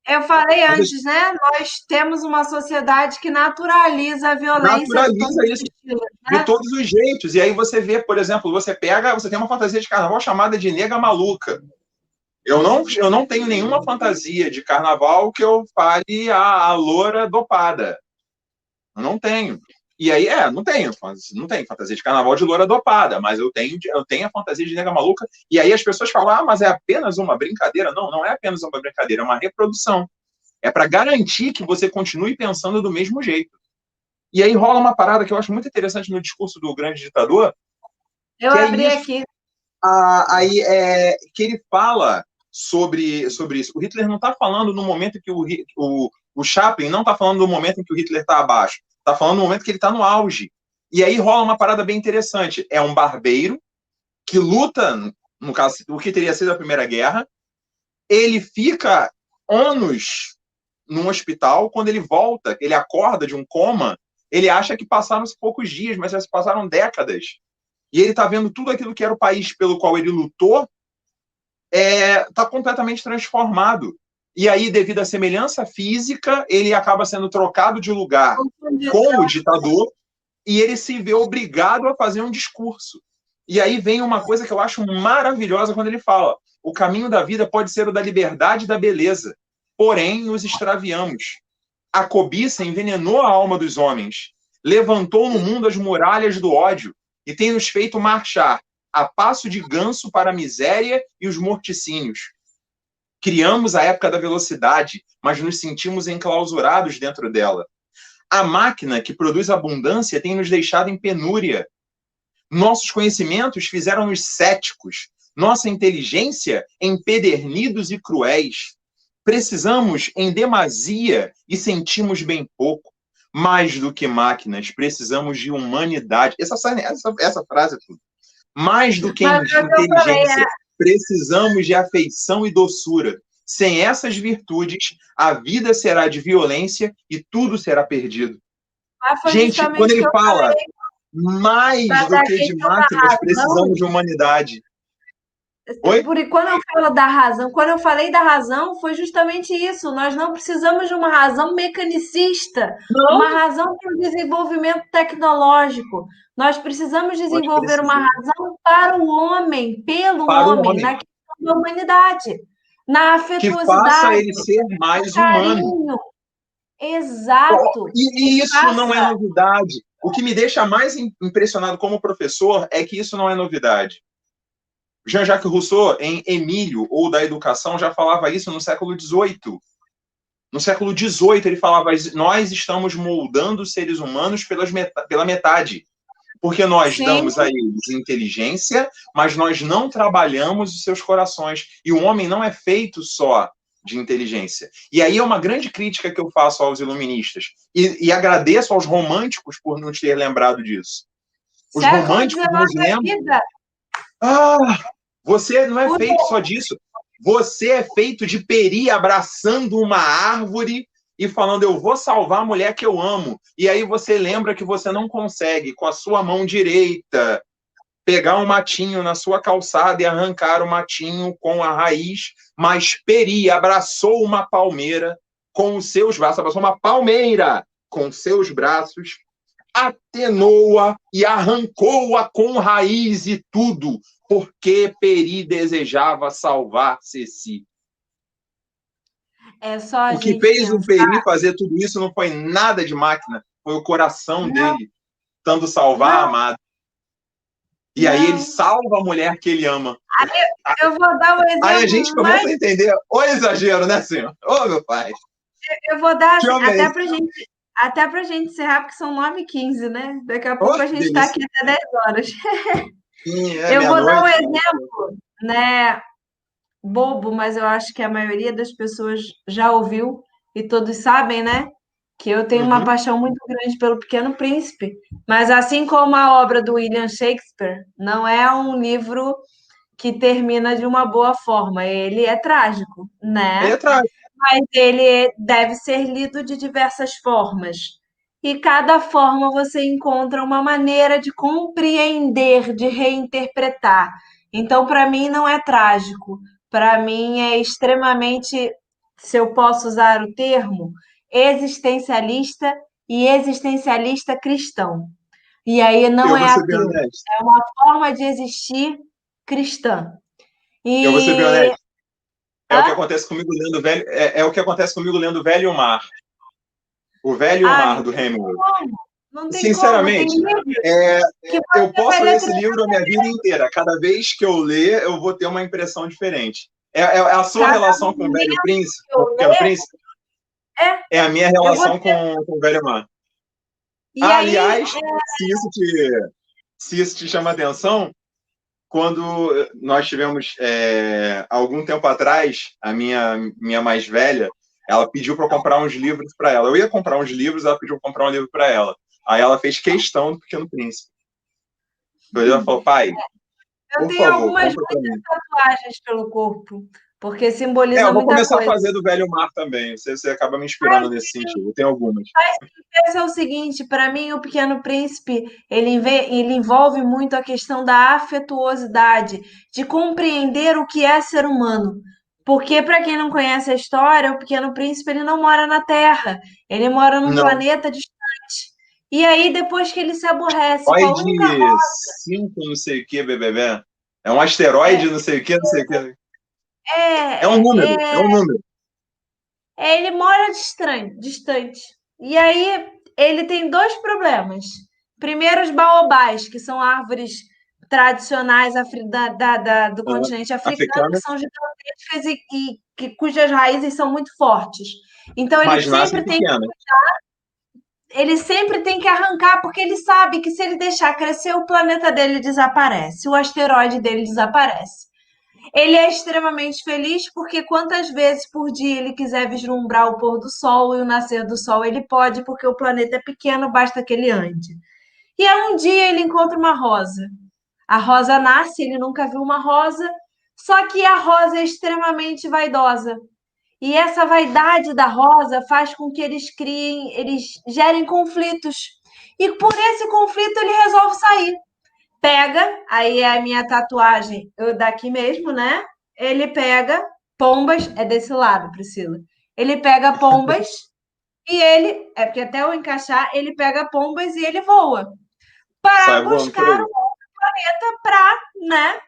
Eu falei Você antes, né? Nós temos uma sociedade que naturaliza a violência de todos naturaliza os isso estilos, de né? todos os jeitos. E aí você vê, por exemplo, você tem uma fantasia de carnaval chamada de nega maluca. Eu não tenho nenhuma fantasia de carnaval que eu fale a loura dopada. Eu não tenho. E aí, não tenho. Não tenho fantasia de carnaval de loura dopada, mas eu tenho a fantasia de nega maluca. E aí as pessoas falam, mas é apenas uma brincadeira. Não, não é apenas uma brincadeira, é uma reprodução. É para garantir que você continue pensando do mesmo jeito. E aí rola uma parada que eu acho muito interessante no discurso do grande ditador, Eu que é abri isso. aqui. Aí que ele fala sobre isso. O Hitler não está falando no momento que o Chaplin não está falando no momento em que o Hitler está abaixo. Está falando no momento que ele está no auge. E aí rola uma parada bem interessante. É um barbeiro que luta, no caso, o que teria sido a Primeira Guerra. Ele fica anos num hospital. Quando ele volta, ele acorda de um coma, ele acha que passaram-se poucos dias, mas já se passaram décadas. E ele está vendo tudo aquilo que era o país pelo qual ele lutou está completamente transformado. E aí, devido à semelhança física, ele acaba sendo trocado de lugar com o ditador e ele se vê obrigado a fazer um discurso. E aí vem uma coisa que eu acho maravilhosa quando ele fala: o caminho da vida pode ser o da liberdade e da beleza, porém nos extraviamos. A cobiça envenenou a alma dos homens, levantou no mundo as muralhas do ódio e tem nos feito marchar a passo de ganso para a miséria e os morticínios. Criamos a época da velocidade, mas nos sentimos enclausurados dentro dela. A máquina que produz abundância tem nos deixado em penúria. Nossos conhecimentos fizeram-nos céticos, nossa inteligência empedernidos e cruéis. Precisamos em demasia e sentimos bem pouco. Mais do que máquinas, precisamos de humanidade. Essa frase é tudo. Mais do que Mas é o que eu falei, inteligência, precisamos de afeição e doçura. Sem essas virtudes, a vida será de violência e tudo será perdido. foi Gente, quando justamente o que ele eu fala falei mais do da que de questão da máquinas, razão. precisamos de humanidade. Oi? Quando eu falo da razão, quando eu falei da razão, foi justamente isso. Nós não precisamos de uma razão mecanicista, Não, uma razão para o desenvolvimento tecnológico. Nós precisamos nós desenvolver uma precisamos razão para o homem, pelo para o homem, homem, na questão da humanidade, na que faça afetuosidade, ele ser no mais humano. carinho. Exato. Que E isso não é faça. novidade. O que me deixa mais impressionado como professor é que isso não é novidade. Jean-Jacques Rousseau, em Emílio, ou da Educação, já falava isso no século XVIII. No século XVIII, ele falava: nós estamos moldando os seres humanos pela metade. Porque nós Sim, damos a eles inteligência, mas nós não trabalhamos os seus corações. E o homem não é feito só de inteligência. E aí é uma grande crítica que eu faço aos iluministas. E agradeço aos românticos por nos ter lembrado disso. Os século românticos XIX nos é lembram. vida. Você não é feito só disso. Você é feito de peri abraçando uma árvore e falando: eu vou salvar a mulher que eu amo. E aí você lembra que você não consegue, com a sua mão direita, pegar um matinho na sua calçada e arrancar o matinho com a raiz, mas peri abraçou uma palmeira com os seus braços, abraçou uma palmeira com seus braços, atenou-a e arrancou-a com raiz e tudo, porque Peri desejava salvar Ceci. É só a O que gente fez o pensar. Peri fazer tudo isso não foi nada de máquina, foi o coração Não, dele, tentando salvar a não, amada. E aí ele não. salva a mulher que ele ama. Eu vou dar o Aí a exemplo gente mais. começa a entender o exagero, né, senhor? Ô, meu pai. Eu vou dar Que assim, homem é esse? até pra gente encerrar, porque são 9h15, né? Daqui a Oh, pouco a que gente está delícia. aqui até 10 horas. Sim, Eu vou dar um meia-noite. exemplo, né? Bobo, mas eu acho que a maioria das pessoas já ouviu e todos sabem, né? Que eu tenho uma Uhum. paixão muito grande pelo Pequeno Príncipe. Mas assim como a obra do William Shakespeare, não é um livro que termina de uma boa forma. Ele é trágico, Ele né? é trágico. Mas ele deve ser lido de diversas formas. E cada forma você encontra uma maneira de compreender, de reinterpretar. Então, para mim, não é trágico. Para mim, é extremamente, se eu posso usar o termo, existencialista e existencialista cristão. E aí não Eu é vou ser bem ateu, honesto. é uma forma de existir cristã. Eu vou ser bem E. honesto. É o que Hã? acontece comigo lendo velho. É o que acontece comigo lendo Velho Mar. O Velho e o Ah, Mar, não do tem Hemingway. como. Não tem como. Tem Sinceramente, livros é, que eu você vai posso ler ler esse livro a minha vida inteira. Cada vez que eu ler, eu vou ter uma impressão diferente. É a sua cada relação com o Velho momento Príncipe, que com eu o Pequeno ler, Príncipe, é, é a minha eu vou relação ter. com o Velho Mar. E Ah, aí, aliás, se isso te chama atenção, quando nós tivemos, algum tempo atrás, a minha mais velha, ela pediu para eu comprar uns livros para ela. Eu ia comprar uns livros, ela pediu para comprar um livro para ela. Aí ela fez questão do Pequeno Príncipe. Ela falou, pai, eu por tenho favor, algumas compra para muitas mim. tatuagens pelo corpo, porque Eu simboliza vou muita começar a coisa. fazer do Velho Mar também. Você acaba me inspirando nesse sentido. Eu tenho algumas. Esse é o seguinte, para mim, o Pequeno Príncipe, ele envolve muito a questão da afetuosidade, de compreender o que é ser humano. Porque, para quem não conhece a história, o Pequeno Príncipe ele não mora na Terra, ele mora num Não, planeta distante. E aí, depois que ele se aborrece com a única asteroide 5, não sei o que, BBB. É um asteroide, não sei o que, não sei o que. É um número, é um número. ele mora distante. E aí ele tem dois problemas. Primeiro, os baobás, que são árvores tradicionais do Aham. continente africano, que Africana, são gigantescas cujas raízes são muito fortes. Então mas nascem pequenas. ele sempre tem que arrancar, porque ele sabe que se ele deixar crescer, o planeta dele desaparece, o asteroide dele desaparece. Ele é extremamente feliz porque quantas vezes por dia ele quiser vislumbrar o pôr do sol e o nascer do sol, ele pode, porque o planeta é pequeno, basta que ele ande. E aí um dia ele encontra uma rosa. A rosa nasce, ele nunca viu uma rosa, só que a rosa é extremamente vaidosa. E essa vaidade da rosa faz com que eles gerem conflitos. E por esse conflito ele resolve sair. Pega, aí é a minha tatuagem, eu daqui mesmo, né? Ele pega pombas, é desse lado, Priscila. Ele pega pombas e é porque até eu encaixar, ele pega pombas e ele voa para Sai voando por buscar aí. o planeta para, né,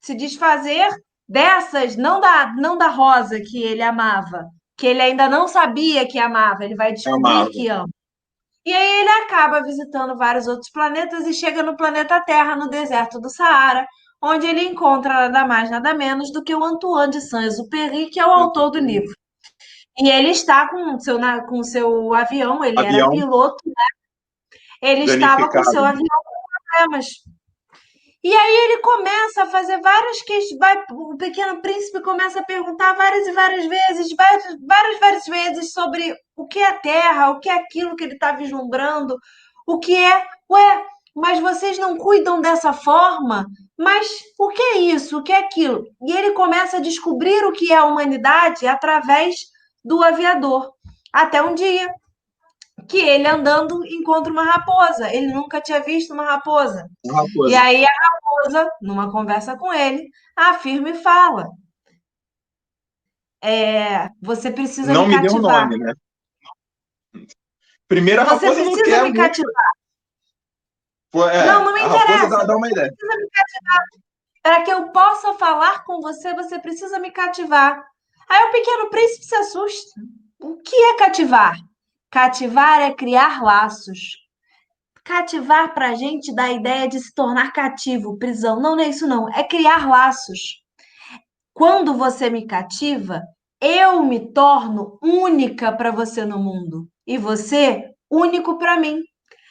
se desfazer dessas, não da rosa que ele amava, que ele ainda não sabia que amava, ele vai É uma descobrir árvore. que ama. E aí ele acaba visitando vários outros planetas e chega no planeta Terra, no deserto do Saara, onde ele encontra nada mais, nada menos do que o Antoine de Saint-Exupéry, que é o autor do livro. E ele está com seu avião, ele era Avião piloto, ele estava com seu danificado. avião com problemas. E aí ele começa a fazer várias questões, o Pequeno Príncipe começa a perguntar várias e várias vezes, várias vezes sobre o que é a Terra, o que é aquilo que ele está vislumbrando, o que é, ué, mas vocês não cuidam dessa forma? Mas o que é isso? O que é aquilo? E ele começa a descobrir o que é a humanidade através do aviador. Até um dia que ele andando encontra uma raposa. Ele nunca tinha visto uma raposa. Uma E raposa. aí a raposa, numa conversa com ele, afirma e fala: Você precisa me Não me deu o cativar. nome, né? Primeiro, a Você raposa não precisa quer me muito. cativar. Pô, Não, não me a raposa interessa. dá uma Você ideia. precisa me cativar. Para que eu possa falar com você, você precisa me cativar. Aí o pequeno príncipe se assusta. O que é cativar? Cativar é criar laços. Cativar para a gente dá a ideia de se tornar cativo, prisão. Não, não é isso, não. É criar laços. Quando você me cativa, eu me torno única para você no mundo e você único para mim.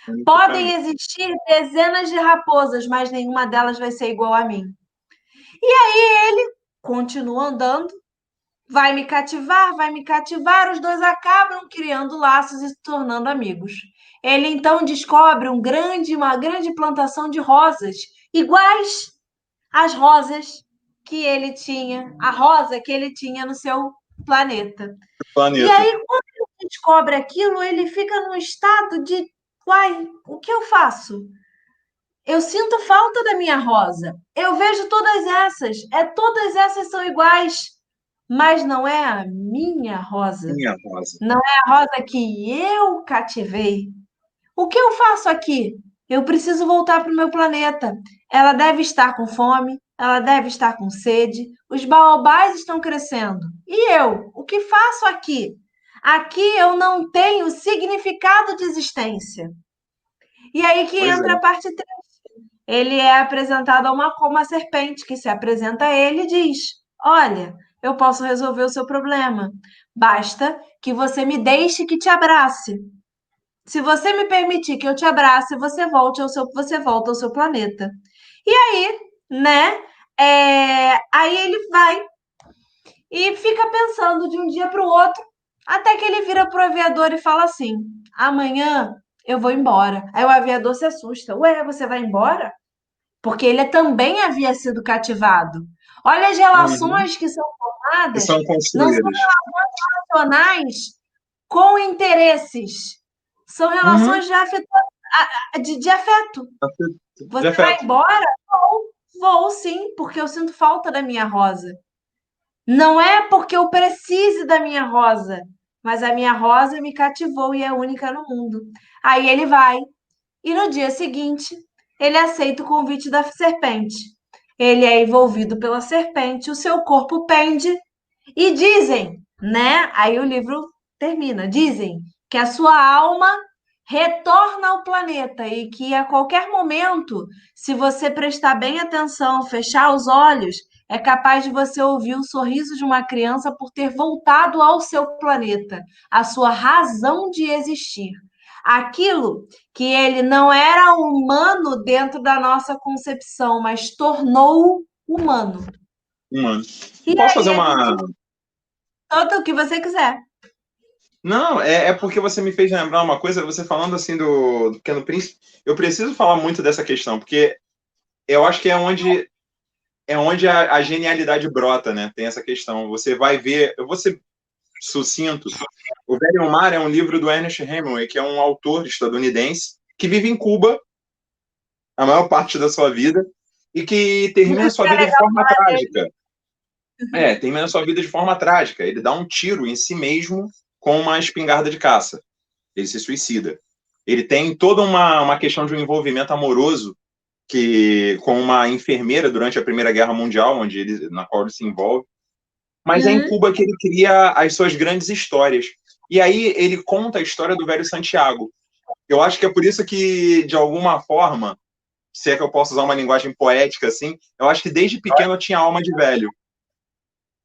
Único pra Podem mim. existir dezenas de raposas, mas nenhuma delas vai ser igual a mim. Continua andando, vai me cativar, os dois acabam criando laços e se tornando amigos. Ele então descobre uma grande plantação de rosas, iguais às rosas que ele tinha, a rosa que ele tinha no seu planeta. E Planeta. aí, quando ele descobre aquilo, ele fica num estado de, uai, o que eu faço? Eu sinto falta da minha rosa. Eu vejo todas essas são iguais, mas não é a minha rosa. Minha rosa. Não é a rosa que eu cativei. O que eu faço aqui? Eu preciso voltar para o meu planeta. Ela deve estar com fome, ela deve estar com sede, os baobás estão crescendo. E eu? O que faço aqui? Aqui eu não tenho significado de existência. E aí que Pois entra a é. parte 3. Ele é apresentado a uma serpente que se apresenta a ele e diz: Olha, eu posso resolver o seu problema. Basta que você me deixe que te abrace. Se você me permitir que eu te abrace, você volta ao seu planeta. E aí, né? Aí ele vai e fica pensando de um dia para o outro, até que ele vira pro aviador e fala assim: Amanhã eu vou embora. Aí o aviador se assusta: Ué, você vai embora? Porque ele também havia sido cativado. Olha as Uhum. relações que são Que formadas, são não são construídas. relacionais com interesses, são Uhum. relações de afeto. De Você vai afeto. embora? Vou sim, porque eu sinto falta da minha rosa. Não é porque eu precise da minha rosa, mas a minha rosa me cativou e é única no mundo. Aí ele vai, e no dia seguinte, ele aceita o convite da serpente. Ele é envolvido pela serpente, o seu corpo pende, e dizem, né? Aí o livro termina. Dizem que a sua alma retorna ao planeta e que a qualquer momento, se você prestar bem atenção, fechar os olhos, é capaz de você ouvir o sorriso de uma criança por ter voltado ao seu planeta, a sua razão de existir. Aquilo que ele não era humano dentro da nossa concepção, mas tornou humano. Humano. E Posso aí fazer ele uma. diz todo o que você quiser. Não, é porque você me fez lembrar uma coisa, você falando assim do Pequeno Príncipe. Eu preciso falar muito dessa questão, porque eu acho que é onde a genialidade brota, né? Tem essa questão. Você vai ver. Eu vou ser sucinto. O Velho Mar é um livro do Ernest Hemingway, que é um autor estadunidense que vive em Cuba a maior parte da sua vida e que termina sua É vida de legal forma falar dele. trágica. Termina sua vida de forma trágica. Ele dá um tiro em si mesmo com uma espingarda de caça. Ele se suicida. Ele tem toda uma questão de um envolvimento amoroso com uma enfermeira durante a Primeira Guerra Mundial, na qual ele se envolve. Mas é em Uhum. Cuba que ele cria as suas grandes histórias. E aí ele conta a história do velho Santiago. Eu acho que é por isso que, de alguma forma, se é que eu posso usar uma linguagem poética assim, eu acho que desde pequeno eu tinha alma de velho.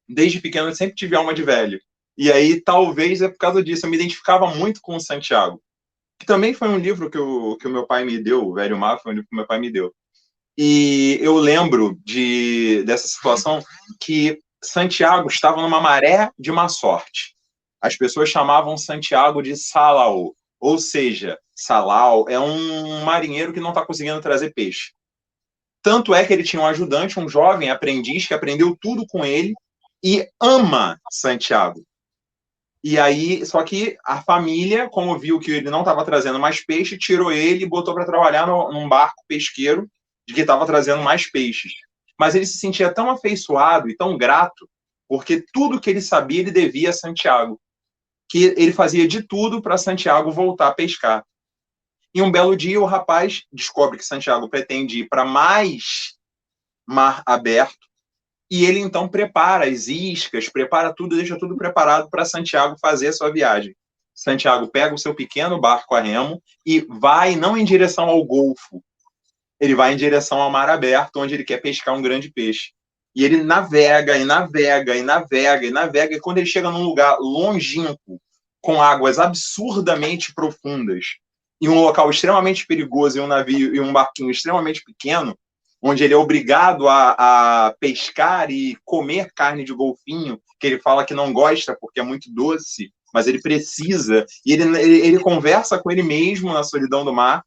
Desde pequeno eu sempre tive alma de velho. E aí, talvez é por causa disso, eu me identificava muito com o Santiago, que também foi um livro que o meu pai me deu, o Velho Mar foi um livro que o meu pai me deu. E eu lembro dessa situação que Santiago estava numa maré de má sorte. As pessoas chamavam Santiago de Salau, ou seja, Salau é um marinheiro que não está conseguindo trazer peixe. Tanto é que ele tinha um ajudante, um jovem aprendiz, que aprendeu tudo com ele e ama Santiago. E aí, só que a família, como viu que ele não estava trazendo mais peixe, tirou ele e botou para trabalhar num barco pesqueiro de que estava trazendo mais peixes. Mas ele se sentia tão afeiçoado e tão grato, porque tudo que ele sabia ele devia a Santiago, que ele fazia de tudo para Santiago voltar a pescar. E um belo dia o rapaz descobre que Santiago pretende ir para mais mar aberto, e ele então prepara as iscas, prepara tudo, deixa tudo preparado para Santiago fazer a sua viagem. Santiago pega o seu pequeno barco a remo e vai não em direção ao Golfo, ele vai em direção ao mar aberto, onde ele quer pescar um grande peixe. E ele navega, e navega, e navega, e navega, e quando ele chega num lugar longínquo, com águas absurdamente profundas, e um local extremamente perigoso, e um navio e um barquinho extremamente pequeno, onde ele é obrigado a pescar e comer carne de golfinho, que ele fala que não gosta porque é muito doce, mas ele precisa, e ele conversa com ele mesmo na solidão do mar,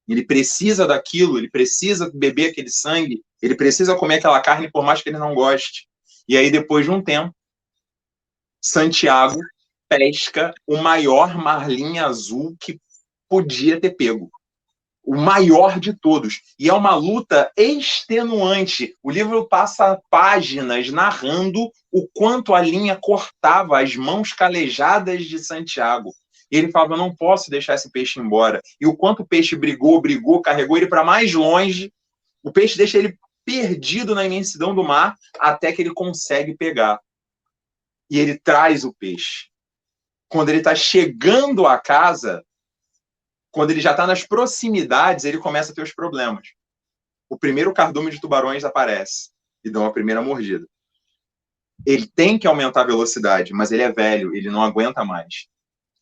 ele precisa daquilo, ele precisa beber aquele sangue, ele precisa comer aquela carne por mais que ele não goste. E aí, depois de um tempo, Santiago pesca o maior marlim azul que podia ter pego. O maior de todos. E é uma luta extenuante. O livro passa páginas narrando o quanto a linha cortava as mãos calejadas de Santiago. E ele falava: eu não posso deixar esse peixe embora. E o quanto o peixe brigou, carregou ele para mais longe. O peixe deixa ele perdido na imensidão do mar até que ele consegue pegar. E ele traz o peixe. quando ele está chegando à casa, quando ele já está nas proximidades, ele começa a ter os problemas. O primeiro cardume de tubarões aparece e dá uma primeira mordida. Ele tem que aumentar a velocidade, mas ele é velho, ele não aguenta mais.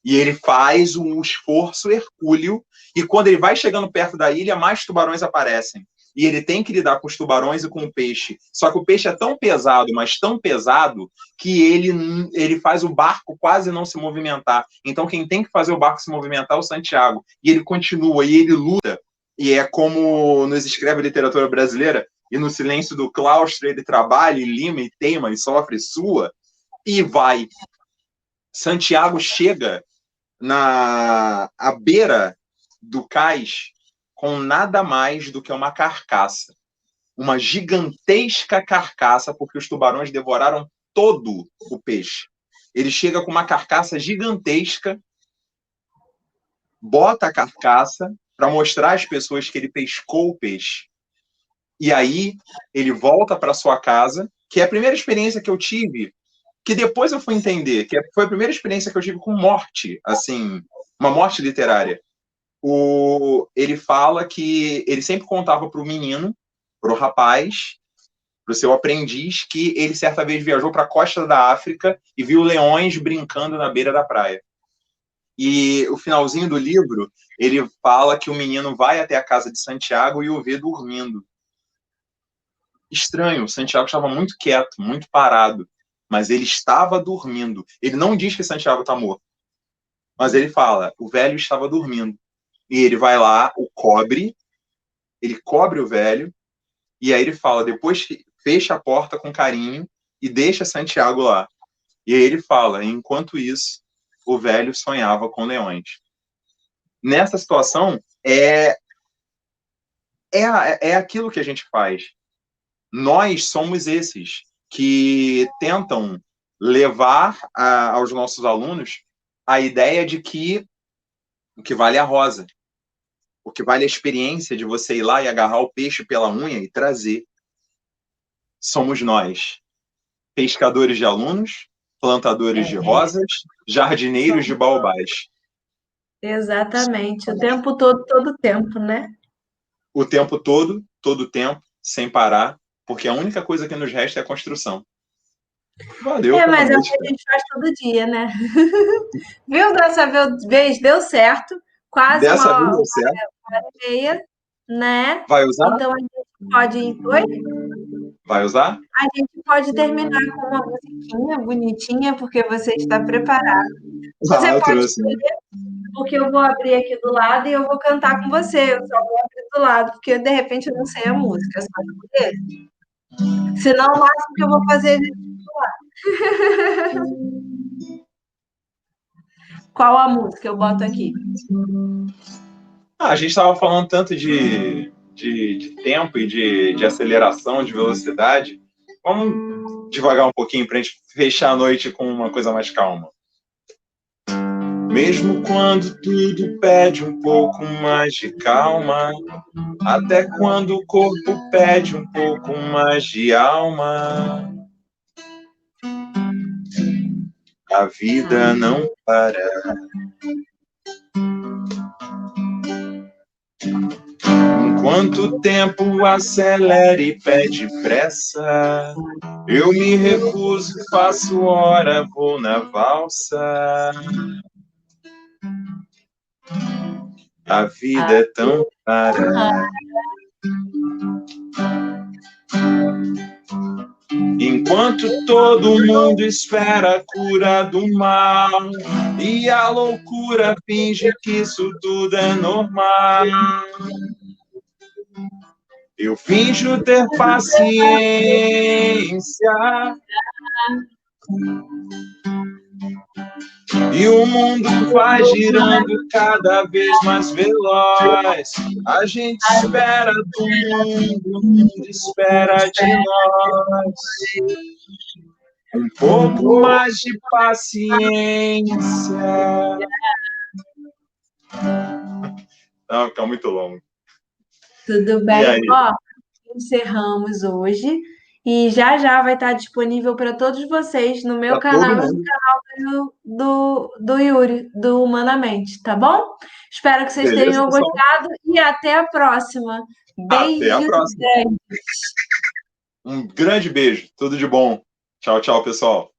E ele faz um esforço hercúleo, e quando ele vai chegando perto da ilha, mais tubarões aparecem. E ele tem que lidar com os tubarões e com o peixe. Só que o peixe é tão pesado, mas tão pesado, que ele faz o barco quase não se movimentar. Então quem tem que fazer o barco se movimentar é o Santiago. E ele continua, e ele luta. E é como nos escreve a literatura brasileira, e no silêncio do claustro ele trabalha, e lima, e teima, e sofre, sua, e vai. Santiago chega à beira do cais com nada mais do que uma carcaça. Uma gigantesca carcaça, porque os tubarões devoraram todo o peixe. Ele chega com uma carcaça gigantesca, bota a carcaça para mostrar às pessoas que ele pescou o peixe. E aí ele volta para sua casa, que é a primeira experiência que eu tive, que depois eu fui entender, que foi a primeira experiência que eu tive com morte, assim, uma morte literária. Ele fala que ele sempre contava para o menino, para o rapaz, para o seu aprendiz, que ele certa vez viajou para a costa da África e viu leões brincando na beira da praia. E o finalzinho do livro, ele fala que o menino vai até a casa de Santiago e o vê dormindo. Estranho, Santiago estava muito quieto, muito parado, mas ele estava dormindo. Ele não diz que Santiago está morto, mas ele fala, o velho estava dormindo. E ele vai lá, ele cobre o velho, e aí ele fala, depois fecha a porta com carinho e deixa Santiago lá. E aí ele fala, enquanto isso, o velho sonhava com leões. Nessa situação, é aquilo que a gente faz. Nós somos esses que tentam levar aos nossos alunos a ideia de que o que vale é a rosa. O que vale é a experiência de você ir lá e agarrar o peixe pela unha e trazer. Somos nós, pescadores de alunos, plantadores de rosas, jardineiros de baobás. Exatamente, o tempo todo, todo o tempo, né? O tempo todo o tempo, sem parar, porque a única coisa que nos resta é a construção. Valeu pela Mas é o noite. que a gente faz todo dia, né? Viu? Dessa vez deu certo, quase Dessa vez uma deu certo. hora e meia, né? Vai usar? Então a gente pode. Oi? Vai usar? A gente pode terminar com uma musiquinha bonitinha, porque você está preparado. Você Eu pode trouxe. escolher, porque eu vou abrir aqui do lado e eu vou cantar com você. Eu só vou abrir do lado, porque de repente eu não sei a música, só escolher. Senão, o máximo que eu vou fazer é qual a música eu boto aqui? A gente estava falando tanto de tempo e de aceleração, de velocidade. Vamos devagar um pouquinho para a gente fechar a noite com uma coisa mais calma. Mesmo quando tudo pede um pouco mais de calma, até quando o corpo pede um pouco mais de alma, a vida não para. Enquanto o tempo acelera e pede pressa, eu me recuso, faço hora, vou na valsa. A vida é tão rara. Enquanto todo mundo espera a cura do mal e a loucura finge que isso tudo é normal, eu finjo ter paciência e o mundo vai girando cada vez mais veloz. A gente espera do mundo, o mundo espera de nós. Um pouco mais de paciência. Não, fica muito longo. Tudo bem? Ó, encerramos hoje. E já já vai estar disponível para todos vocês no meu Para todo canal e no mundo. canal do Yuri, do Humanamente, tá bom? Espero que vocês Beleza, tenham pessoal? gostado e até a próxima. Até a Beijo próxima. grande. Um grande beijo. Tudo de bom. Tchau, tchau, pessoal.